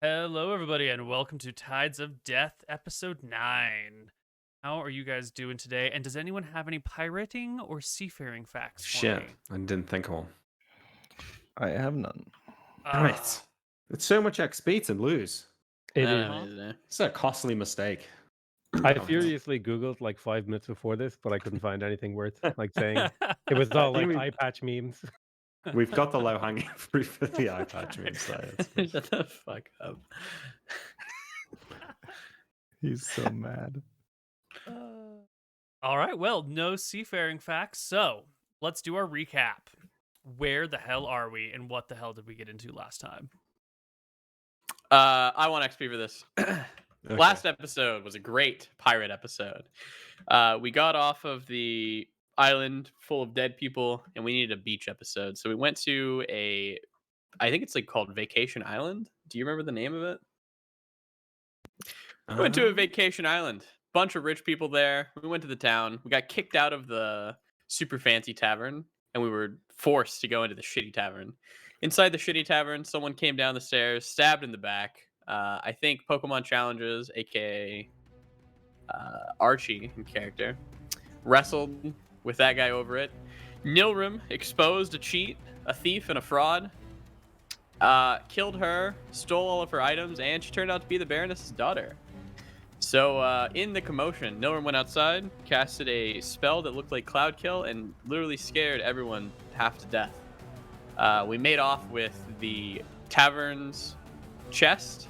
Hello, everybody, and welcome to Tides of Death, Episode 9. How are you guys doing today? And does anyone have any pirating or seafaring facts for Shit, me? I didn't think of one. I have none. Right. It's so much XP to lose. It Uh-huh. is. It's a costly mistake. I Oh, furiously Googled like 5 minutes before this, but I couldn't find anything worth like saying. It was all like eye patch memes. We've got the low-hanging fruit for the eye patch memes. So it's good. Shut the fuck up. He's so mad. All right, well, no seafaring facts, so let's do our recap. Where the hell are we, and what the hell did we get into last time? I want XP for this. Okay. Last episode was a great pirate episode. We got off of the island full of dead people, and we needed a beach episode. So we went to I think it's like called Vacation Island. Do you remember the name of it? We went to a vacation island. Bunch of rich people there. We went to the town. We got kicked out of the super fancy tavern, and we were forced to go into the shitty tavern. Inside the shitty tavern, someone came down the stairs, stabbed in the back. I think PokemonChallenges, aka Archie in character, wrestled with that guy over it. Nilrim exposed a cheat, a thief, and a fraud. Killed her, stole all of her items, and she turned out to be the Baroness's daughter. So in the commotion, Nilrim went outside, casted a spell that looked like Cloud Kill, and literally scared everyone half to death. We made off with the tavern's chest,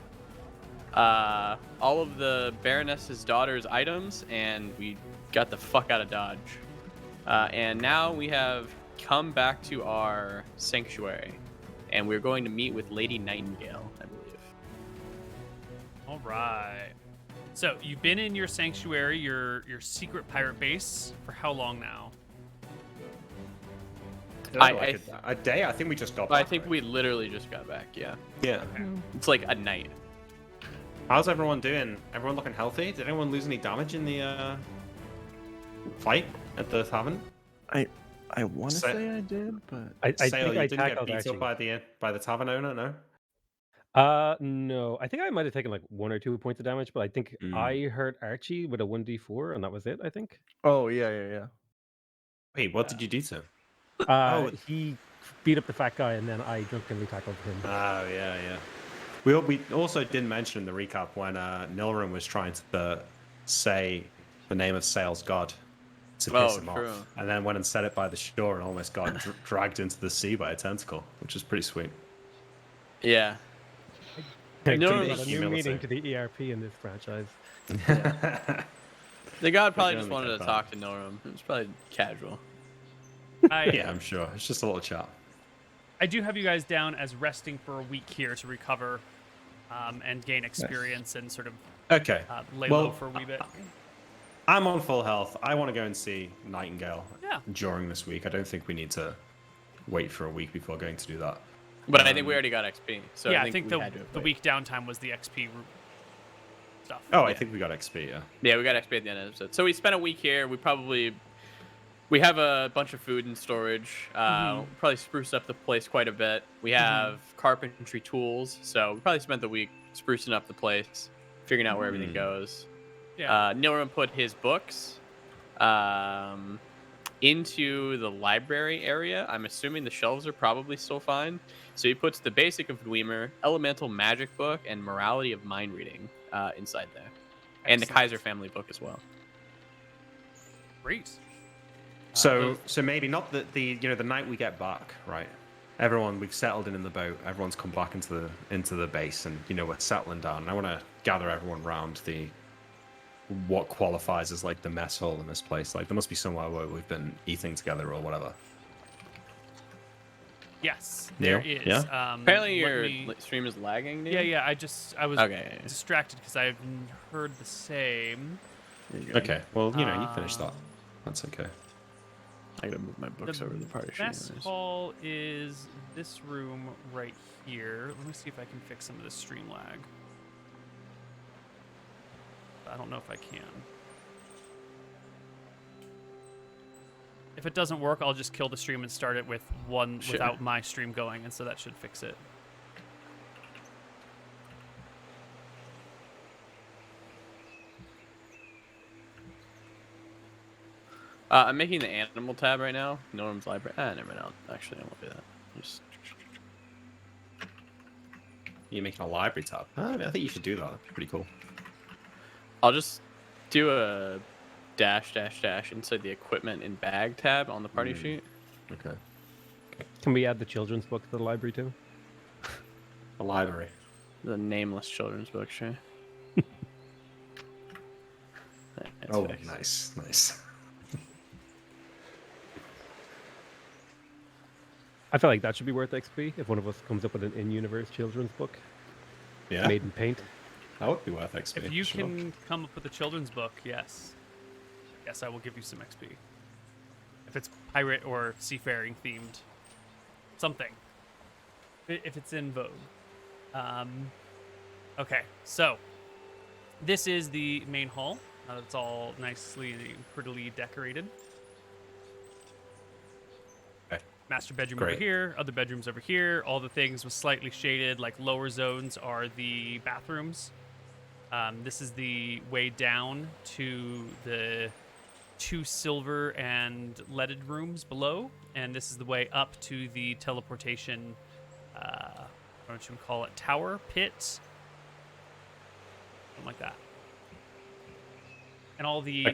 all of the Baroness's daughter's items, and we got the fuck out of Dodge. And now we have come back to our sanctuary, and we're going to meet with Lady Nightingale, I believe. All right. So, you've been in your sanctuary, your secret pirate base, for how long now? A day? I think we just got I back, think right? we literally just got back, yeah. Yeah. It's like a night. How's everyone doing? Everyone looking healthy? Did anyone lose any damage in the fight at the tavern? I want to Sa- say I did, but Uh, Sale, I you think I didn't get tackled beat Archie. up by the tavern owner, no? No. I think I might have taken like 1 or 2 points of damage, but I think I hurt Archie with a 1d4, and that was it, I think. oh yeah. Wait, what did you do to him? He beat up the fat guy, and then I drunkenly tackled him. Oh, yeah. We also didn't mention in the recap when Nilrim was trying to say the name of Sale's god to piss him true. off. And then went and said it by the shore and almost got dragged into the sea by a tentacle, which is pretty sweet. Yeah. No, There's a new humility. meaning to the ERP in this franchise. The god probably We're just gonna wanted make to that talk to Nilrim. It was probably casual. Yeah, I'm sure. It's just a little chat. I do have you guys down as resting for a week here to recover and gain experience and sort of Okay. lay Well, low for a wee bit. I'm on full health. I want to go and see Nightingale Yeah. during this week. I don't think we need to wait for a week before going to do that. But I think we already got XP. So yeah, I think we had to the wait. week downtime was the XP stuff. Oh, I think we got XP, yeah. Yeah, we got XP at the end of the episode. So we spent a week here. We have a bunch of food in storage. Probably spruce up the place quite a bit. We have carpentry tools, so we probably spent the week sprucing up the place, figuring out where everything goes. Yeah. Nilrim put his books into the library area. I'm assuming the shelves are probably still fine. So he puts the Basic of Dwemer, Elemental Magic book, and Morality of Mind Reading inside there. And the Excellent. Kaiser family book as well. Great. So maybe not the night we get back, right? Everyone, we've settled in the boat. Everyone's come back into the base, and we're settling down. And I want to gather everyone around what qualifies as like the mess hall in this place. Like there must be somewhere where we've been eating together or whatever. Yes, Neal? there is. Yeah? Apparently let your me- stream is lagging. Neal? Yeah. I was Okay. distracted because I've heard the same. Okay, well you finish that. That's okay. I gotta move my books over the partition. Mess hall is this room right here. Let me see if I can fix some of the stream lag. I don't know if I can. If it doesn't work, I'll just kill the stream and start it with one Sure. without my stream going, and so that should fix it. I'm making the animal tab right now. Norm's library. Never mind. Actually, I won't do that. Just... You're making a library tab. I think you should do that. That'd be pretty cool. I'll just do a dash inside the equipment and bag tab on the party sheet. Okay. Can we add the children's book to the library too? A library. The nameless children's book, sure. Oh, nice. I feel like that should be worth XP if one of us comes up with an in-universe children's book Yeah, made in paint. that would be worth XP. If you sure. can come up with a children's book, yes, I will give you some XP. If it's pirate or seafaring themed, something. If it's in vogue. Okay, so this is the main hall. It's all nicely and prettily decorated. Okay. Master bedroom Great. over here, other bedrooms over here. All the things with slightly shaded, like lower zones, are the bathrooms. This is the way down to the 2 silver and leaded rooms below, and this is the way up to the teleportation. What should we call it? Tower, pit, something like that. And all the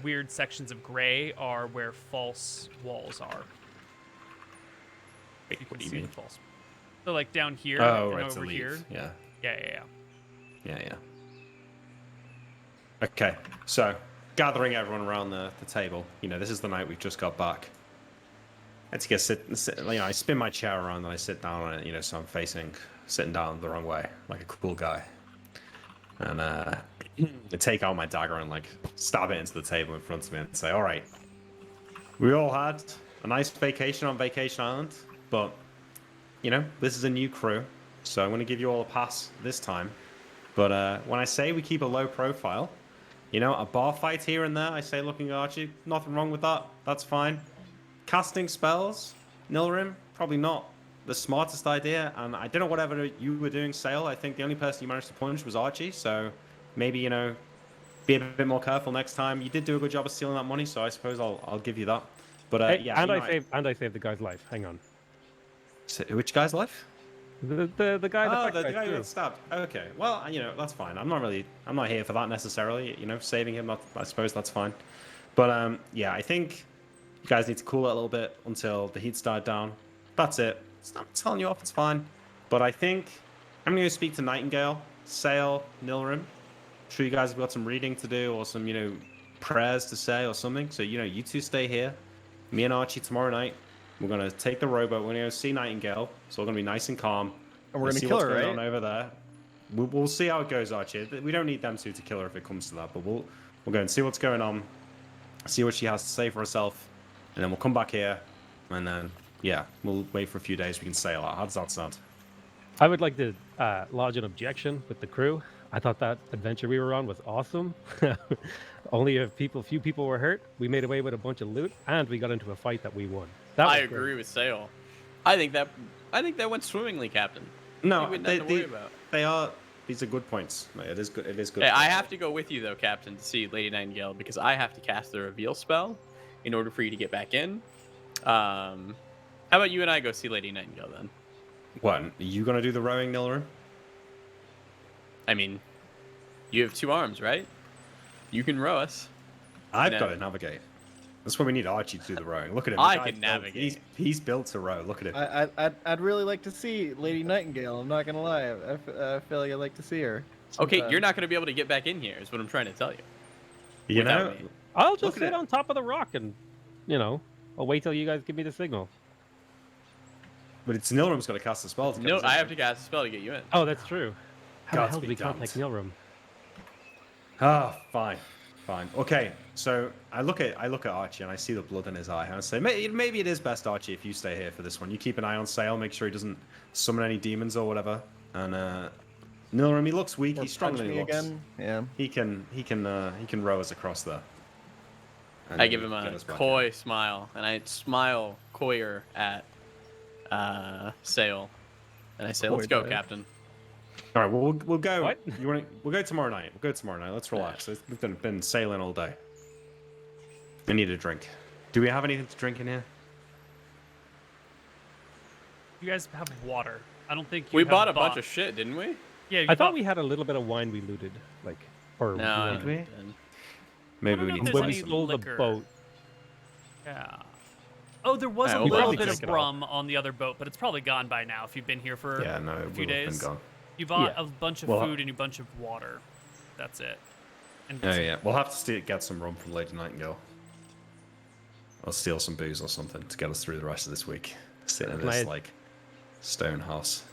weird sections of gray are where false walls are. Wait, You what can do you see mean? the false. So like down here Oh, and right, to over leave. here. Yeah. Yeah. Okay, so gathering everyone around the table. You know, this is the night we've just got back. Let's get sit. You know, I spin my chair around and I sit down on it. You know, so I'm sitting down the wrong way, like a cool guy. And I take out my dagger and like stab it into the table in front of me and say, "All right, we all had a nice vacation on Vacation Island, but you know, this is a new crew, so I'm going to give you all a pass this time. But when I say we keep a low profile, you know, a bar fight here and there, I say, looking at Archie, nothing wrong with that. That's fine. Casting spells, Nilrim, probably not the smartest idea. And I don't know whatever you were doing, Sale. I think the only person you managed to punch was Archie. So maybe, you know, be a bit more careful next time. You did do a good job of stealing that money, so I suppose I'll give you that. But yeah, and you know, I saved the guy's life. Hang on. Which guy's life? The guy. The guy who got stabbed. Okay, well, you know, that's fine. I'm not here for that necessarily. You know, saving him, I suppose that's fine. But yeah, I think you guys need to cool it a little bit until the heat's died down. That's it. I'm telling you off, it's fine. But I think I'm going to speak to Nightingale, Sale, Nilrim. I'm sure you guys have got some reading to do or some, you know, prayers to say or something. So, you know, you two stay here. Me and Archie tomorrow night. We're going to take the rowboat. We're going to go see Nightingale. It's all going to be nice and calm. And we're We'll gonna see kill what's her, going right? on over there. We'll see how it goes, Archie. We don't need them two to kill her if it comes to that. But we'll go and see what's going on. See what she has to say for herself. And then we'll come back here. And then, yeah, we'll wait for a few days. We can sail out. How does that sound? I would like to lodge an objection with the crew. I thought that adventure we were on was awesome. Only a few people were hurt. We made away with a bunch of loot, and we got into a fight that we won. I agree with Sale. I think that went swimmingly, Captain. No, We had nothing to worry about. these are good points. It is good. It is good. Hey, I have to go with you though, Captain, to see Lady Nightingale because I have to cast the reveal spell in order for you to get back in. How about you and I go see Lady Nightingale then? What? Are you going to do the rowing, Nilrim? I mean, you have 2 arms, right? You can row us. I've No. got to navigate. That's why we need Archie to do the rowing. Look at him. I The guy's can built- navigate. He's built to row. Look at him. I'd really like to see Lady Nightingale. I'm not gonna lie. I feel like I'd like to see her. Okay, sometime. you're not going to be able to get back in here, is what I'm trying to tell you. You know, without me. I'll Look just at sit it. on top of the rock and, you know, I'll wait till you guys give me the signal. but it's Nilrim's got to cast the spell. To get No, us I in. have to cast a spell to get you in. Oh, that's true. How the Gods hell be did we contact damned. Nilrim? Ah, fine. Okay, so I look at Archie and I see the blood in his eye, and I say, maybe it is best, Archie, if you stay here for this one. You keep an eye on Sale, make sure he doesn't summon any demons or whatever. And Nilrim, he looks weak. Or He's stronger punch than me he looks. again. Yeah. He can row us across there. And I then give him get a us back coy smile, and I smile coyer at Sale, and I say, "Let's Coy go, boy. Captain." in. All right, well, we'll go. What? We'll go tomorrow night. We'll go tomorrow night. Let's relax. We've been sailing all day. I need a drink. Do we have anything to drink in here? You guys have water. I don't think We bought a bunch of shit, didn't we? Yeah, you I thought bought- we had a little bit of wine we looted, like, or No, I we don't we? think we did. Maybe don't we know need if to there's when buy we any some. stole the liquor. boat. Oh, there was Alright, a we'll little probably bit drink of it all. rum on the other boat, but it's probably gone by now if you've been here for Yeah, no, a it few will have been days. gone. You bought Yeah. a bunch of Well, food and a bunch of water. That's it. And Oh yeah, we'll have to get some rum from Lady Nightingale. I'll steal some booze or something to get us through the rest of this week. Sitting in Can this I- like stone house.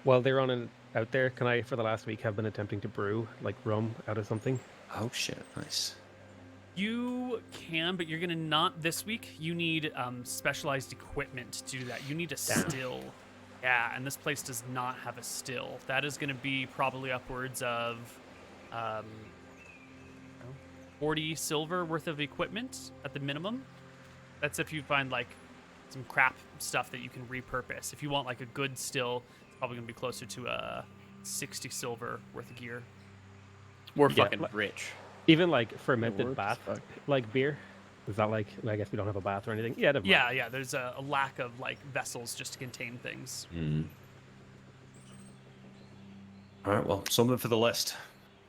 While they're out there, can I, for the last week, have been attempting to brew like rum out of something? Oh shit, nice. you can, but you're gonna not this week. You need specialized equipment to do that. You need a still. Yeah, and this place does not have a still. That is gonna be probably upwards of 40 silver worth of equipment at the minimum. That's if you find like some crap stuff that you can repurpose. If you want like a good still, it's probably gonna be closer to 60 silver worth of gear. We're Yeah, fucking rich. Even like fermented worth bath, fuck. like beer. Is that like? I guess we don't have a bath or anything. Yeah, never mind. Yeah. There's a lack of like vessels just to contain things. All right, well, something for the list.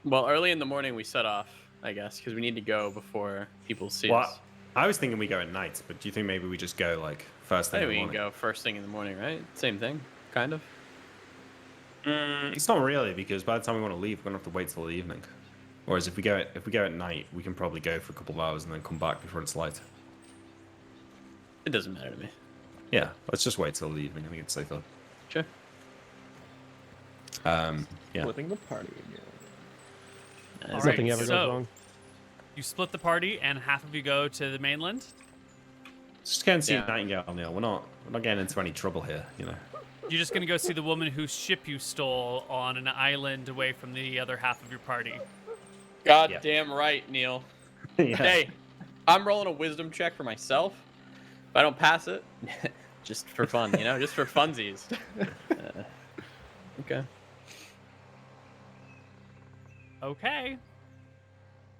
Well, early in the morning we set off, I guess, because we need to go before people see Well, us. I was thinking we go at night, but do you think maybe we just go like first I thing think in we the can morning? go first thing in the morning, right? Same thing, kind of. It's not really, because by the time we want to leave, we're gonna have to wait till the evening. Whereas if we go at night, we can probably go for a couple of hours and then come back before it's light. It doesn't matter to me. Yeah, let's just wait till the evening. I think it's safer. Sure. Yeah. Splitting the party again. All Nothing right, ever so- goes wrong. You split the party, and half of you go to the mainland. Just go and see Yeah. Nightingale, Neal. We're not getting into any trouble here, you know. You're just gonna go see the woman whose ship you stole on an island away from the other half of your party. God Yeah. damn right, Neil. Yeah. Hey, I'm rolling a wisdom check for myself. If I don't pass it, just for fun, just for funsies. Okay. Okay.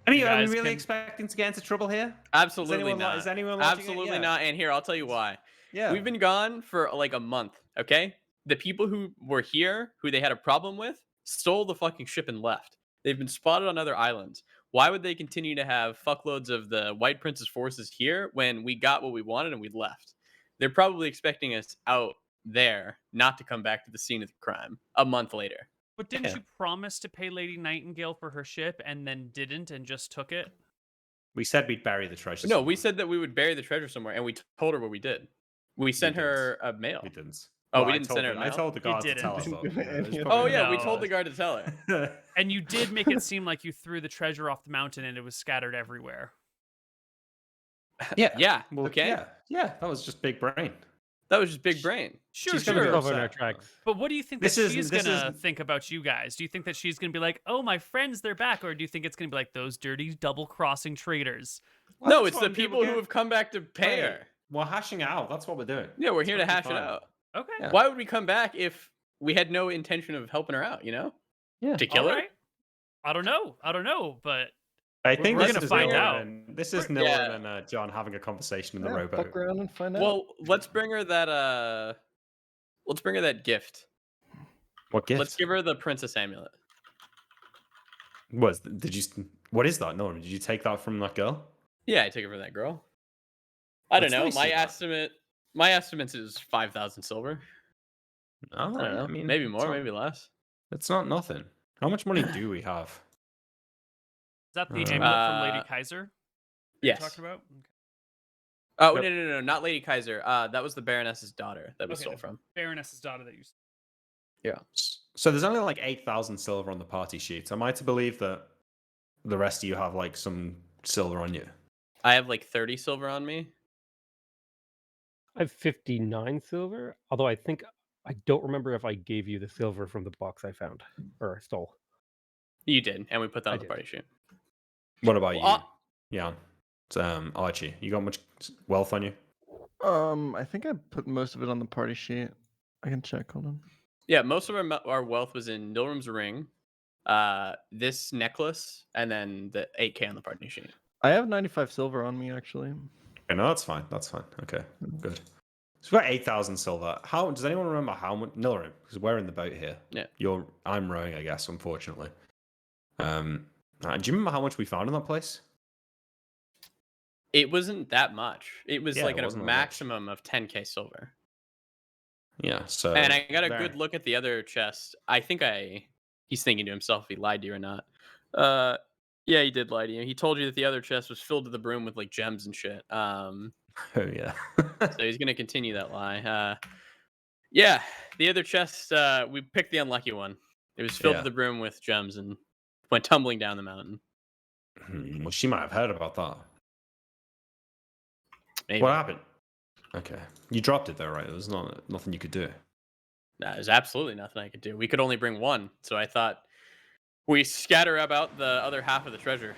I mean, You are we guys really can- expecting to get into trouble here? Absolutely anyone not. is anyone watching it? Absolutely Yeah. not. And here, I'll tell you why. Yeah. We've been gone for like a month, okay? The people who were here, who they had a problem with, stole the fucking ship and left. They've been spotted on other islands. Why would they continue to have fuckloads of the White Prince's forces here when we got what we wanted and we left? They're probably expecting us out there not to come back to the scene of the crime a month later. But didn't Yeah. you promise to pay Lady Nightingale for her ship and then didn't and just took it? We said we'd bury the treasure. No, somewhere. we said that we would bury the treasure somewhere, and we told her what we did. We sent didn't. her a mail. We didn't. Oh, Well, we I didn't told send her the- a I mail? told the guard to didn't. tell us. Didn't though. give Yeah, it was any- probably Oh yeah, not- we No. told the guard to tell her. And you did make it seem like you threw the treasure off the mountain and it was scattered everywhere. Yeah. Yeah. Well, Okay. Yeah. That was just big brain. That was just big brain. Sure, She's gonna sure. be Cover in our upset. tracks. But what do you think This that is- she's this gonna is- think about you guys? Do you think that she's gonna be like, "Oh, my friends, they're back," or do you think it's gonna be like those dirty double-crossing traitors? Well, No, that's it's what the I'm doing. people We're who getting- have come back to pay Right. her. We're hashing it out. That's what we're doing. Yeah, we're here to It's hash gonna it be fine. out. Okay, Yeah. Why would we come back if we had no intention of helping her out? Yeah. To kill all her? right. I don't know, but I think We're this gonna is find Nilla out. and- This is We're- Nilla yeah. and John having a conversation in the Yeah, rowboat. fuck around and find out. Well, let's bring her that. Let's bring her that gift. What gift? Let's give her the princess amulet. What is that? No, did you take that from that girl? Yeah, I took it for that girl. I don't That's know. nice My of her. estimate is 5,000 silver. Oh, I don't know. Maybe more, maybe less. It's not nothing. How much money do we have? is that the Uh, amulet from Lady Kaiser? You're Yes. talking about? Okay. Oh Yep. no, not Lady Kaiser. That was the Baroness's daughter that we Okay, stole the from. Baroness's daughter that you. Yeah. So there's only like 8,000 silver on the party sheet. Am I to believe that the rest of you have like some silver on you? I have like 30 silver on me. I have 59 silver. Although I don't remember if I gave you the silver from the box I found or stole. You did, and we put that I on the did. party sheet. What about you? Well, Yeah. Archie, you got much wealth on you? I think I put most of it on the party sheet. I can check. Hold on. Yeah, most of our wealth was in Nilrum's ring, this necklace, and then the 8K on the party sheet. I have 95 silver on me actually. Okay, no, that's fine. That's fine. Okay, good. So we've got 8,000 silver. How does anyone remember how much? Nilrim, because we're in the boat here. Yeah. I'm rowing, I guess. Unfortunately. Do you remember how much we found in that place? It wasn't that much. It was Yeah, like it a wasn't that much. maximum of 10k silver. Yeah. So. And I got a very- good look at the other chest. I think he's thinking to himself if he lied to you or not. Yeah, he did lie to you. He told you that the other chest was filled to the brim with like gems and shit. Oh yeah. So he's gonna continue that lie. Yeah, the other chest, we picked the unlucky one. It was filled to Yeah. the brim with gems and went tumbling down the mountain. Well, she might have heard about that. Maybe. What happened? Okay, you dropped it though, right? There was nothing you could do. Nah, there's absolutely nothing I could do. We could only bring one, so I thought we scatter about the other half of the treasure,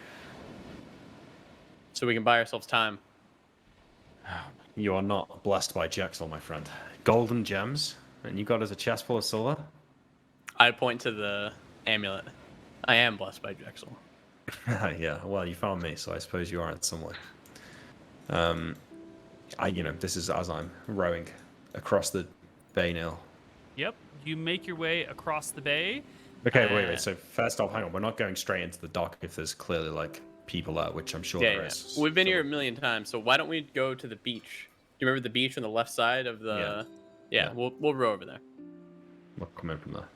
so we can buy ourselves time. You are not blessed by Jexel, my friend. Golden gems, and you got us a chest full of silver. I point to the amulet. I am blessed by Jexel. Yeah, well, you found me, so I suppose you are in some way. This is as I'm rowing across the bay now. Yep. You make your way across the bay. Okay, wait. So first off, hang on. We're not going straight into the dock if there's clearly like people there, which I'm sure there is. We've been here a million times, so why don't we go to the beach? Do you remember the beach on the left side of the? Yeah. We'll row over there. We'll come in from there.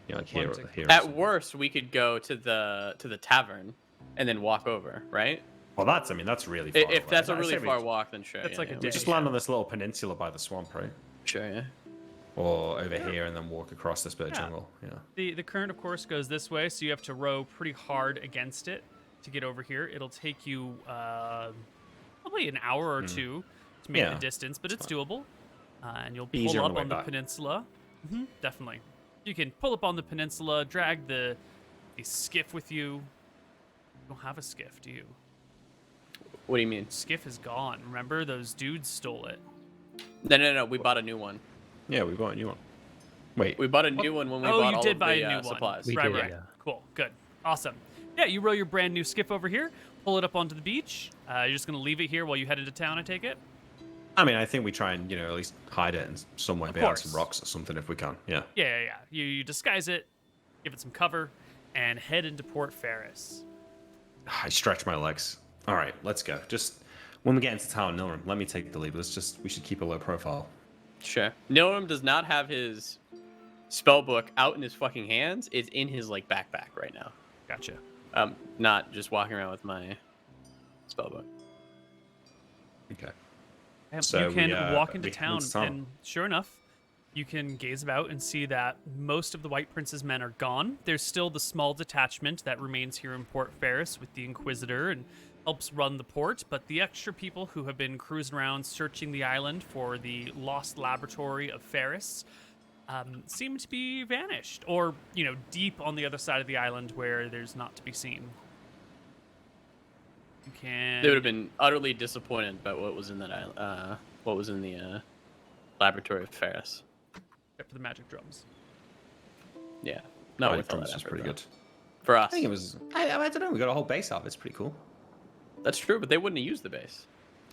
Yeah, like here. At worst, we could go to the tavern, and then walk over, right? Well, that's really far. If that's a I'd really say far walk, then sure. That's like a we day. just land on this little peninsula by the swamp, right? Sure, yeah. Or over here and then walk across this bit of jungle. Yeah. The current, of course, goes this way, so you have to row pretty hard against it to get over here. It'll take you probably an hour or two to make the distance, but it's doable. And you'll pull Easier on up the way on the back. peninsula. Definitely. You can pull up on the peninsula, drag the skiff with you. You don't have a skiff, do you? What do you mean? Skiff is gone. Remember, those dudes stole it. No. We bought a new one. Yeah, we bought a new one. Wait. We bought a new one when we bought you all did of buy the a new one. supplies. We Right, did, right. yeah. Cool. Good. Awesome. Yeah, you row your brand new skiff over here, pull it up onto the beach. You're just going to leave it here while you head into town, I take it? I mean, I think we try and, at least hide it in some way, behind some course. rocks or something if we can. Yeah. Yeah. You disguise it, give it some cover, and head into Port Ferris. I stretch my legs. All right, let's go. Just when we get into town, Nilrim, let me take the lead. We should keep a low profile. Sure. Nilrim does not have his spell book out in his fucking hands. It's in his backpack right now. Gotcha. Not just walking around with my spell book. Okay. You can walk into we head town, into town. and sure enough, you can gaze about and see that most of the White Prince's men are gone. There's still the small detachment that remains here in Port Ferris with the Inquisitor and helps run the port, but the extra people who have been cruising around searching the island for the lost laboratory of Ferris seem to be vanished, or, deep on the other side of the island where there's not to be seen. You can... They would have been utterly disappointed about what was in that island. What was in the laboratory of Ferris. Except for the magic drums. Yeah. Not White worth all Prince that was effort, pretty though. good. For I us. think it was. I don't know. We got a whole base out of it. It's pretty cool. That's true, but they wouldn't have used the base.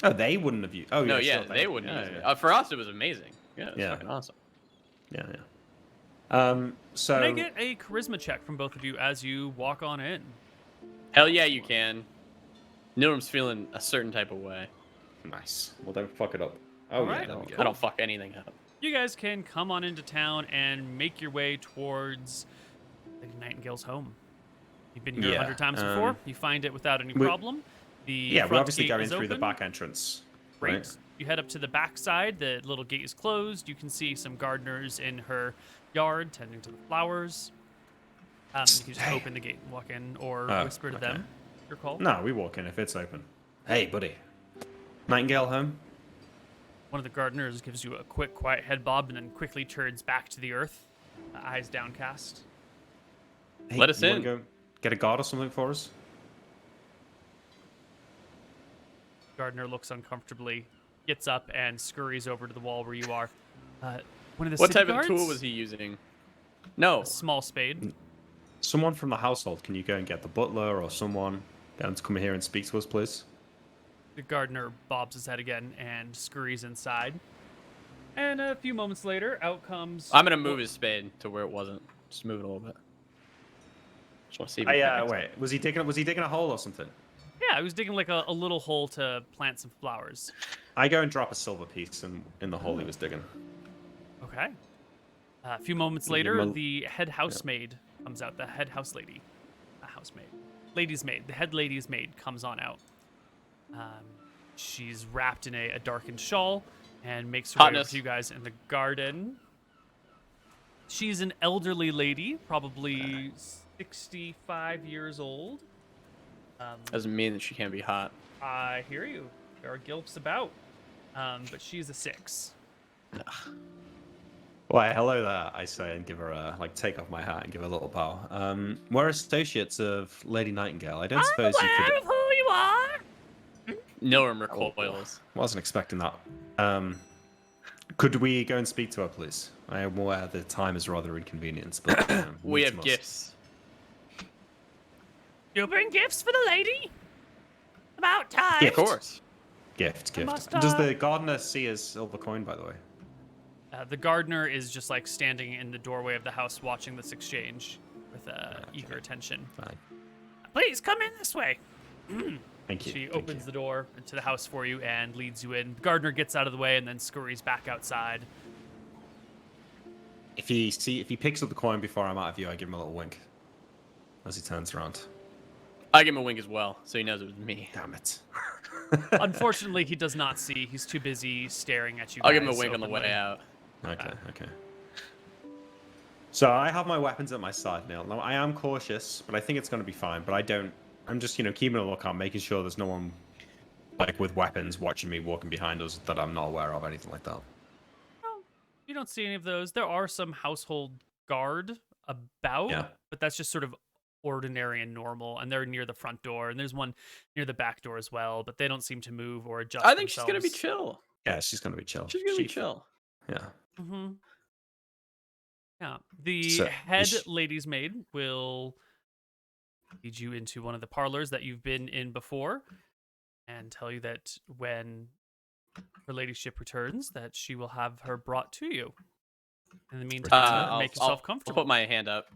Oh, they wouldn't have used. Oh, No, yeah, yeah, sure, they wouldn't use yeah. it. For us, it was amazing. Yeah, it was Yeah. fucking awesome. Yeah. So. Can I get a charisma check from both of you as you walk on in? Hell yeah, you can. Nilrim's feeling a certain type of way. Nice. Well, don't fuck it up. Oh, All yeah, right. that'll be good. I don't fuck anything up. You guys can come on into town and make your way towards Lady Nightingale's home. You've been here 100 times before. You find it without any problem. The we're front obviously gate going is through the open. back entrance. Great. Right? You head up to the back side. The little gate is closed. You can see some gardeners in her yard tending to the flowers. You can just Hey. open the gate and walk in, or Oh, whisper to okay. them. Your call. No, we walk in if it's open. Hey, buddy. Nightingale home? One of the gardeners gives you a quick, quiet head bob and then quickly turns back to the earth, eyes downcast. Hey, Let us you wanna in. Go get a guard or something for us? Gardener looks uncomfortably, gets up, and scurries over to the wall where you are. One of the What city type guards? of tool was he using? No. A small spade. Someone from the household, can you go and get the butler or someone? Get them to come here and speak to us, please. The gardener bobs his head again and scurries inside. And a few moments later, out comes. I'm gonna move his spade to where it wasn't. Just move it a little bit. Just want to see if he connects. Wait, was he digging a hole or something? Yeah, I was digging like a little hole to plant some flowers. I go and drop a silver piece in the hole he was digging. Okay. A few moments later, the head housemaid comes out. The head house lady. A housemaid. Lady's maid. The head lady's maid comes on out. She's wrapped in a darkened shawl and makes her way over to you guys in the garden. She's an elderly lady, probably 65 years old. Doesn't mean that she can't be hot. I hear you. There are gilfs about. But she's a 6. Why, hello there, I say, and give her a, take off my hat and give her a little bow. We're associates of Lady Nightingale. I don't suppose you could... of who you are! Nilrim recoils. Wasn't expecting that. Could we go and speak to her, please? I am aware the time is rather inconvenient, but We have gifts. You bring gifts for the lady? About time. Gift. Of course. Gift. must, Does the gardener see his silver coin, by the way? The gardener is just like standing in the doorway of the house watching this exchange with eager attention. Fine. Please come in this way. Thank you. She thank opens the door into the house for you and leads you in. The gardener gets out of the way and then scurries back outside. If he picks up the coin before I'm out of view, I give him a little wink as he turns around. I give him a wink as well, so he knows it was me. Damn it. Unfortunately, he does not see. He's too busy staring at you guys. I'll give him a wink on the openly. way out. Okay. So I have my weapons at my side, Neal. Now I am cautious, but I think it's going to be fine. But I'm just keeping a lookout, making sure there's no one with weapons watching me walking behind us that I'm not aware of, anything like that. No, you don't see any of those. There are some household guard about, but that's just sort of ordinary and normal, and they're near the front door, and there's one near the back door as well, but they don't seem to move or adjust I think she's gonna be themselves. chill. Yeah, she's going to be chill. She's gonna be chill. Yeah. Mm-hmm. Yeah. The So, head is she- lady's maid will lead you into one of the parlors that you've been in before and tell you that when her ladyship returns, that she will have her brought to you. In the meantime, make yourself I'll comfortable. put my hand up.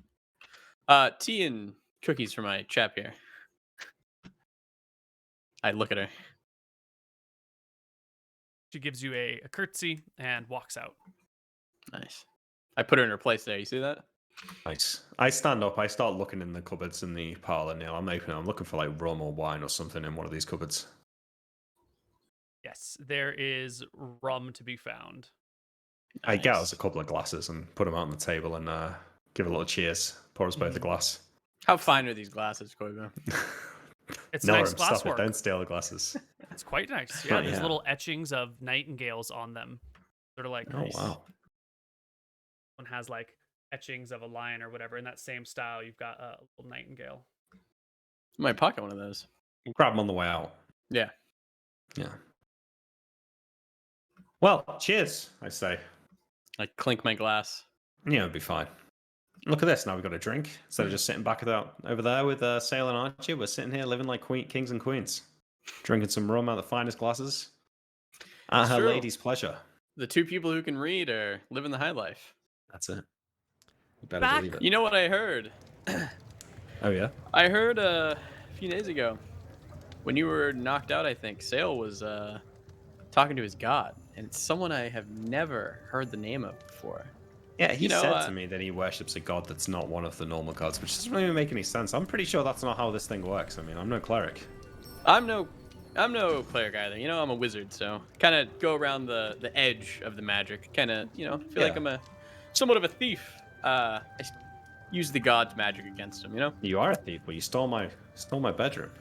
Tea and cookies for my chap here. I look at her. She gives you a curtsy and walks out. Nice. I put her in her place there. You see that? Nice. I stand up. I start looking in the cupboards in the parlor, Neal. I'm looking for rum or wine or something in one of these cupboards. Yes, there is rum to be found. I get Nice. us a couple of glasses and put them out on the table and give a little cheers. Pour us both a glass. How fine are these glasses, Koibu? It's No, nice stop it. glasswork. Don't steal the glasses. It's quite nice. Yeah, there's Yeah. little etchings of nightingales on them. Sort of like Oh, wow. one has like etchings of a lion or whatever. In that same style, you've got a little nightingale. I might pocket one of those. We'll grab them on the way out. Yeah. Yeah. Well, cheers, I say. I clink my glass. Yeah, it'll be fine. Look at this. Now we've got a drink. Instead of just sitting back over there with Sale and Archie, we're sitting here living like kings and queens. Drinking some rum out of the finest glasses. At It's her true. lady's pleasure. The two people who can read are living the high life. That's it. You better Back- believe it. You know what I heard? Oh, yeah? I heard a few days ago when you were knocked out, I think, Sale was talking to his god. And it's someone I have never heard the name of before. Yeah, he You know, said to me that he worships a god that's not one of the normal gods, which doesn't really make any sense. I'm pretty sure that's not how this thing works. I mean, I'm no cleric. I'm no cleric either. You know, I'm a wizard, so kind of go around the edge of the magic. Kind of, feel like Yeah. I'm somewhat of a thief. I use the god's magic against him. You know, You are a thief, but you stole my bedroom.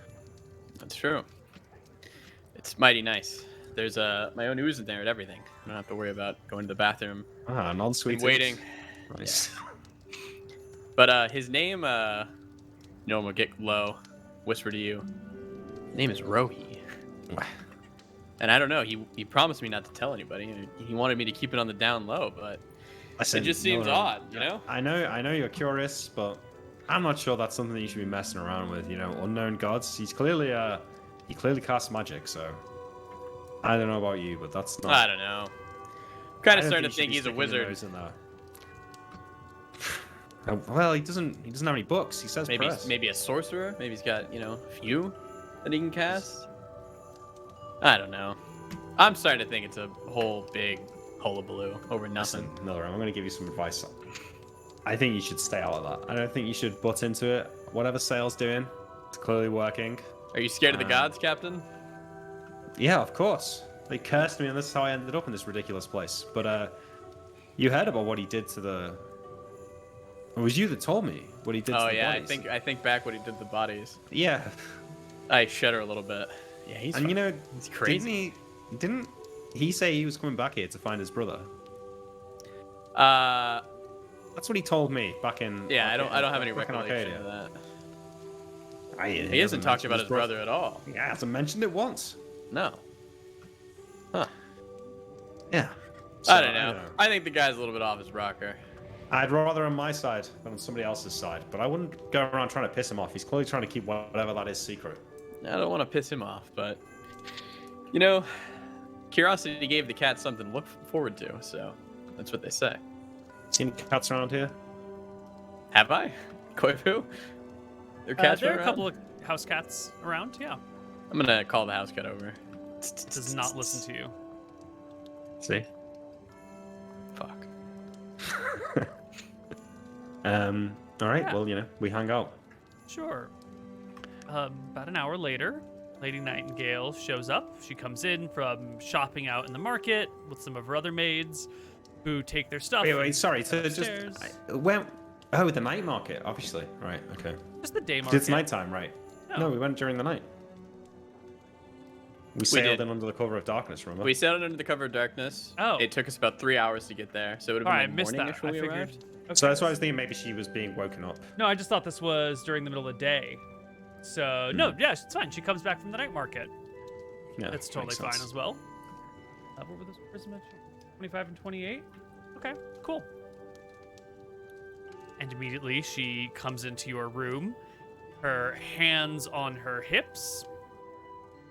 that's true. It's mighty nice. There's my own ooze in there and everything. I don't have to worry about going to the bathroom Ah, non-sweet. and waiting. Nice. But his name, will get low. Whisper to you. His name is Rohi. And I don't know. He promised me not to tell anybody. He wanted me to keep it on the down low, but Listen, it just seems no, odd, you know? I know you're curious, but I'm not sure that's something that you should be messing around with. Unknown gods. He's clearly he clearly casts magic, so I don't know about you, but that's not. I don't know. Kind I of don't starting to you should think be he's a sticking your wizard. nose in there. Well, he doesn't have any books. He says press. Maybe a sorcerer. Maybe he's got a few that he can cast. I don't know. I'm starting to think it's a whole big hullabaloo over nothing. Listen, Miller, I'm going to give you some advice. I think you should stay out of that. I don't think you should butt into it. Whatever Sale's doing, it's clearly working. Are you scared of the gods, Captain? Yeah, of course. They cursed me, and this is how I ended up in this ridiculous place. But you heard about what he did to the. It was you that told me what he did to the bodies. I think back what he did to the bodies. Yeah. I shudder a little bit. Yeah, he's he's crazy. Didn't he say he was coming back here to find his brother? That's what he told me back in. Yeah, I don't have any back in recollection Arcadia. of that. He hasn't talked about his brother at all. Yeah, he hasn't mentioned it once. No. Huh. Yeah. I don't know. I think the guy's a little bit off his rocker. I'd rather on my side than on somebody else's side, but I wouldn't go around trying to piss him off. He's clearly trying to keep whatever that is secret. I don't want to piss him off, but curiosity gave the cat something to look forward to, so that's what they say. Seen cats around here? Have I? Koibu? Cats there are around? a couple of house cats around, yeah. I'm gonna call the house cat over. Does not listen to you. See? Fuck. All right, Yeah. well, we hang out. Sure. About an hour later, Lady Nightingale shows up. She comes in from shopping out in the market with some of her other maids who take their stuff. Wait, sorry. So upstairs. the night market, obviously. Right, okay. Just the day market. It's nighttime, right? No, we went during the night. We sailed in under the cover of darkness, remember? We sailed under the cover of darkness. Oh. It took us about 3 hours to get there, so it would have been morning-ish when we arrived. Okay. So that's why I was thinking maybe she was being woken up. No, I just thought this was during the middle of the day. So, no, yeah, it's fine. She comes back from the night market. Yeah, That's totally makes fine sense. as well. What were those numbers mentioned? 25 and 28? Okay, cool. And immediately she comes into your room, her hands on her hips,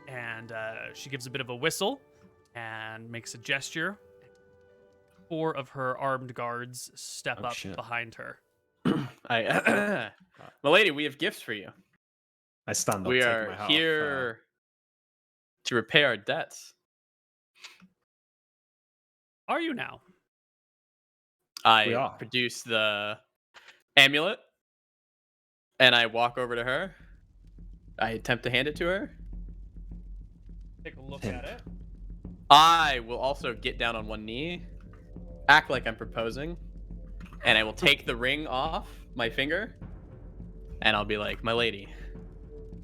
and she gives a bit of a whistle and makes a gesture. 4 of her armed guards step up behind her. Milady, we have gifts for you. I stand up. We take are my hat here to repay our debts. Are you now? We I are. produce the amulet, and I walk over to her. I attempt to hand it to her. Take a look at it. I will also get down on one knee, act like I'm proposing, and I will take the ring off my finger, and I'll be like, "My lady,"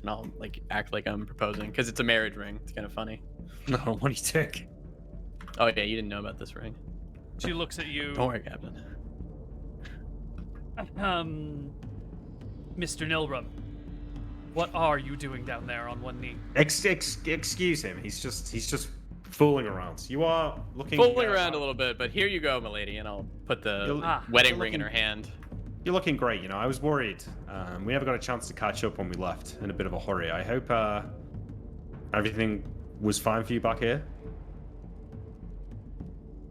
and I'll act like I'm proposing because it's a marriage ring. It's kind of funny. No, what do you take? Oh yeah, you didn't know about this ring. She looks at you. Don't worry, Captain. Mr. Nilrum, what are you doing down there on one knee? Excuse him. He's just fooling around. You are looking Fooling around a little bit, but here you go, milady, and I'll put the wedding ring in her hand. You're looking great. I was worried. We never got a chance to catch up when we left in a bit of a hurry. I hope everything was fine for you back here.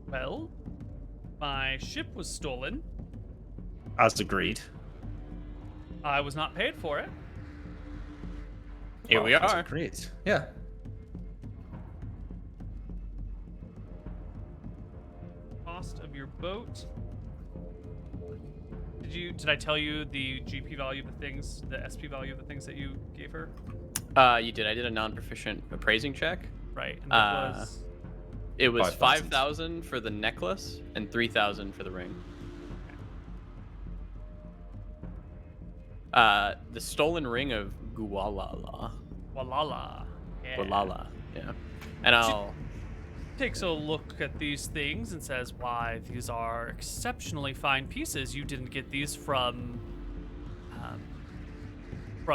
Well, my ship was stolen. As agreed. I was not paid for it. Here we As are. agreed. Yeah. Cost of your boat. Did I tell you the GP value of the things, the SP value of the things that you gave her? You did. I did a non-proficient appraising check. Right. And that was It was 5,000. 5,000 for the necklace and 3,000 for the ring. The stolen ring of Gualala. Walala. Yeah. Gualala, yeah. And I'll... Takes a look at these things and says, "Why, these are exceptionally fine pieces. You didn't get these from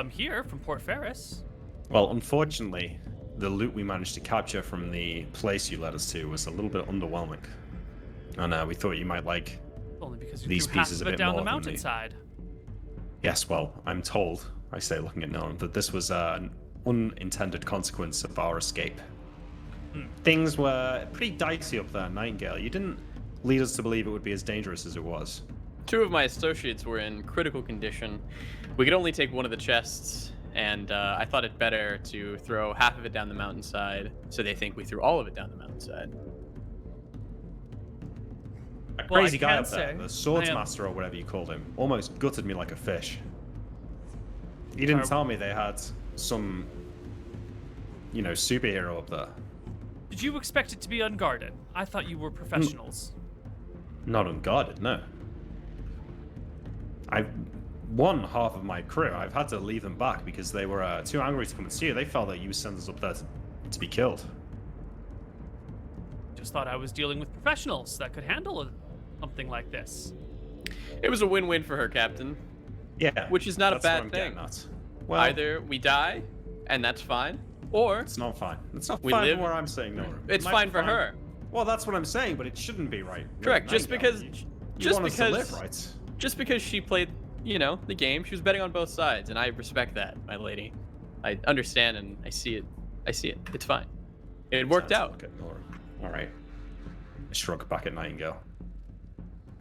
here, from Port Ferris." Well, unfortunately, the loot we managed to capture from the place you led us to was a little bit underwhelming. And we thought you might like Only because you these threw half pieces of a it bit down more the than mountainside. Yes, well, I'm told, I say looking at Nolan, that this was unintended consequence of our escape. Things were pretty dicey up there, Nightingale. You didn't lead us to believe it would be as dangerous as it was. 2 of my associates were in critical condition. We could only take one of the chests, and I thought it better to throw half of it down the mountainside, so they think we threw all of it down the mountainside. That Well, I crazy guy can up there, say the swords I am- master or whatever you called him, almost gutted me like a fish. He didn't tell me they had some, superhero up there. Did you expect it to be unguarded? I thought you were professionals. Not unguarded, no. I've won half of my crew. I've had to leave them back because they were too angry to come and see you. They felt that you sent us up there to be killed. Just thought I was dealing with professionals that could handle something like this. It was a win-win for her, Captain. Yeah. Which is not a that's what bad I'm thing. getting at. Well, Either we die, and that's fine, or it's not fine. It's not we fine live- from where I'm saying no. it's It might fine be for her. Well, that's what I'm saying, but it shouldn't be right. Correct. Just Nightingale, because, you just want us to because, live right. just because she played, the game, she was betting on both sides, and I respect that, my lady. I understand and I see it. It's fine. It worked Sounds out. like it, Nora. All right. I shrug back at Nightingale.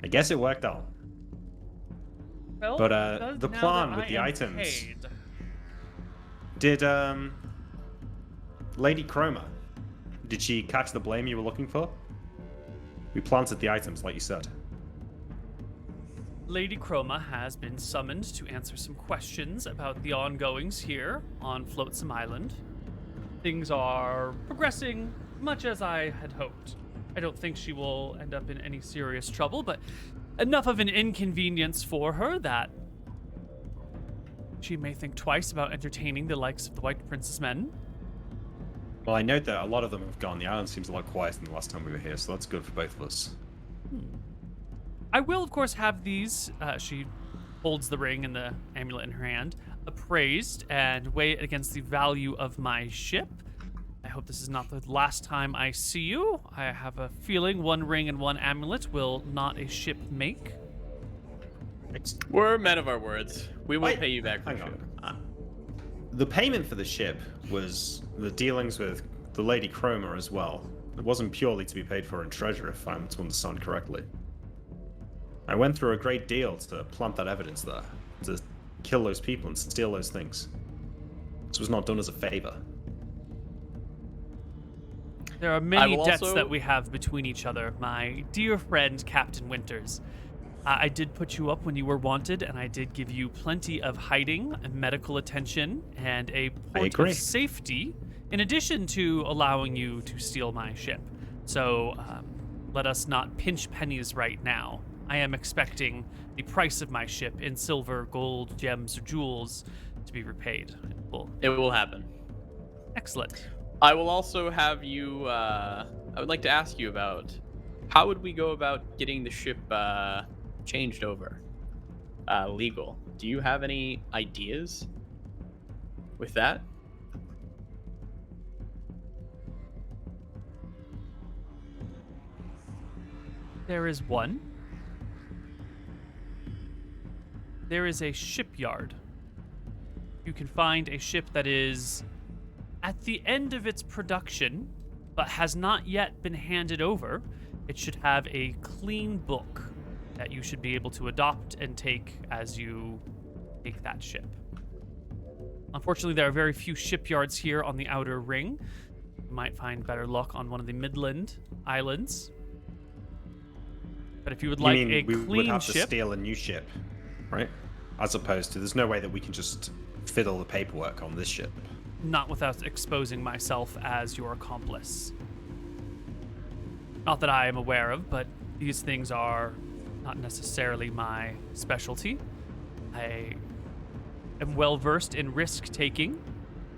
I guess it worked out. Well, But, it does the now plan that with I the am items- paid. Did Lady Chroma, did she catch the blame you were looking for? We planted the items, like you said. Lady Chroma has been summoned to answer some questions about the ongoings here on Flotsam Island. Things are progressing much as I had hoped. I don't think she will end up in any serious trouble, but enough of an inconvenience for her that she may think twice about entertaining the likes of the White Prince's men. Well, I note that a lot of them have gone. The island seems a lot quieter than the last time we were here, so that's good for both of us. I will, of course, have these, she holds the ring and the amulet in her hand, appraised and weigh it against the value of my ship. I hope this is not the last time I see you. I have a feeling 1 ring and 1 amulet will not a ship make. We're men of our words. We will Wait, pay you back for hang sure. on. The payment for the ship was the dealings with the Lady Chroma as well. It wasn't purely to be paid for in treasure, if I'm to understand correctly. I went through a great deal to plant that evidence there, to kill those people and steal those things. This was not done as a favor. There are many will debts also- that we have between each other, my dear friend Captain Winters. I did put you up when you were wanted, and I did give you plenty of hiding, and medical attention, and a port agree. of safety, in addition to allowing you to steal my ship. So let us not pinch pennies right now. I am expecting the price of my ship in silver, gold, gems, or jewels to be repaid in full. It will happen. Excellent. I will also have you. I would like to ask you about how would we go about getting the ship changed over, legal. Do you have any ideas with that? There is one. There is a shipyard. You can find a ship that is at the end of its production, but has not yet been handed over. It should have a clean book that you should be able to adopt and take as you take that ship. Unfortunately, there are very few shipyards here on the outer ring. You might find better luck on one of the Midland islands. But if you would like a we would clean have to ship, steal a new ship, right? As opposed to, there's no way that we can just fiddle the paperwork on this ship. not without exposing myself as your accomplice. Not that I am aware of, but these things are not necessarily my specialty. I am well versed in risk taking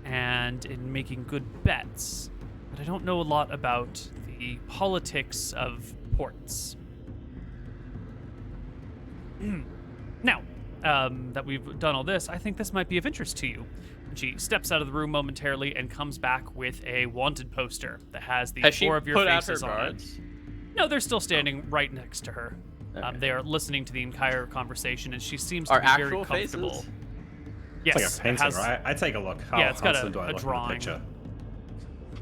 and in making good bets, but I don't know a lot about the politics of ports. Now, that we've done all this, I think this might be of interest to you. And she steps out of the room momentarily and comes back with a wanted poster that has the Has she four of your put out her faces on it. guards? No, they're still standing right next to her. Okay. They are listening to the entire conversation, and she seems to Our be very actual comfortable. faces? Yes, It's like a painting, it has, right? I take a look. How Yeah, it's got handsome do I a look in the drawing. picture?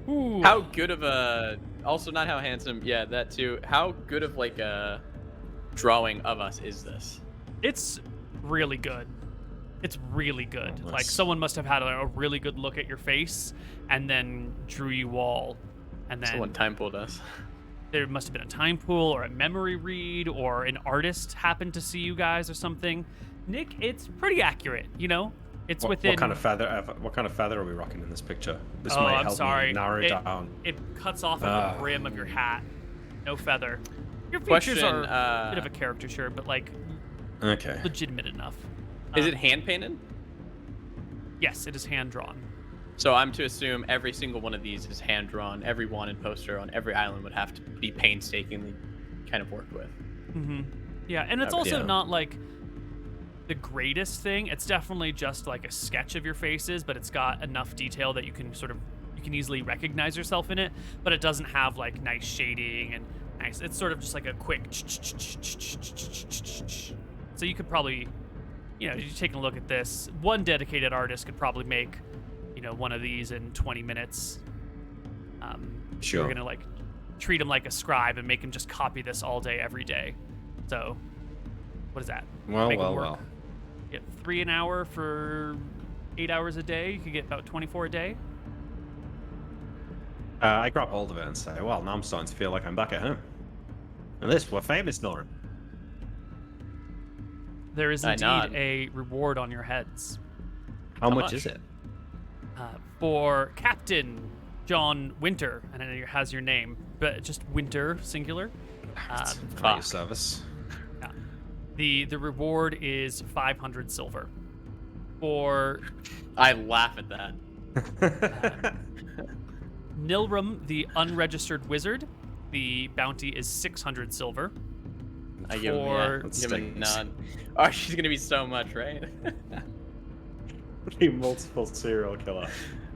Ooh. How good of a also not how handsome, yeah, that too. How good of like a drawing of us is this? It's really good. It's really good. Oh, Like nice. someone must have had a really good look at your face and then drew you all, and then Someone time pulled us. there must have been a time pool or a memory read or an artist happened to see you guys or something. Nick, it's pretty accurate. You know, it's within. What kind of feather? What kind of feather are we rocking in this picture? This Oh, might I'm help sorry. me narrow it, down. It cuts off at Ah. the brim of your hat. No feather. Your features Question, are a bit of a caricature, but like Okay. legitimate enough. Is Um, it hand painted? Yes, it is hand drawn. So I'm to assume every single one of these is hand drawn. Every wanted poster on every island would have to be painstakingly kind of worked with. Mm-hmm. Yeah, and it's Okay. also Yeah. not like the greatest thing. It's definitely just like a sketch of your faces, but it's got enough detail that you can easily recognize yourself in it. But it doesn't have like nice shading and nice. It's sort of just like a quick. So you could probably, you take a look at this. One dedicated artist could probably make, one of these in 20 minutes. Sure. We're gonna like treat him like a scribe and make him just copy this all day, every day. So, what is that? Well, Make him well, work. well. Get 3 an hour for 8 hours a day. You could get about 24 a day. I grab hold of it and say, well, now I'm starting to feel like I'm back at home. And this, we're famous, Nolan. There is I indeed nod. a reward on your heads. How much? much is it? For Captain John Winter, and it has your name, but just Winter, singular. At your fuck. service. The reward is 500 silver. For I laugh at that. Nilrum, the unregistered wizard, the bounty is 600 silver. I give him, For- give him a Stings. nod. Oh, she's gonna be so much, right? The multiple serial killer.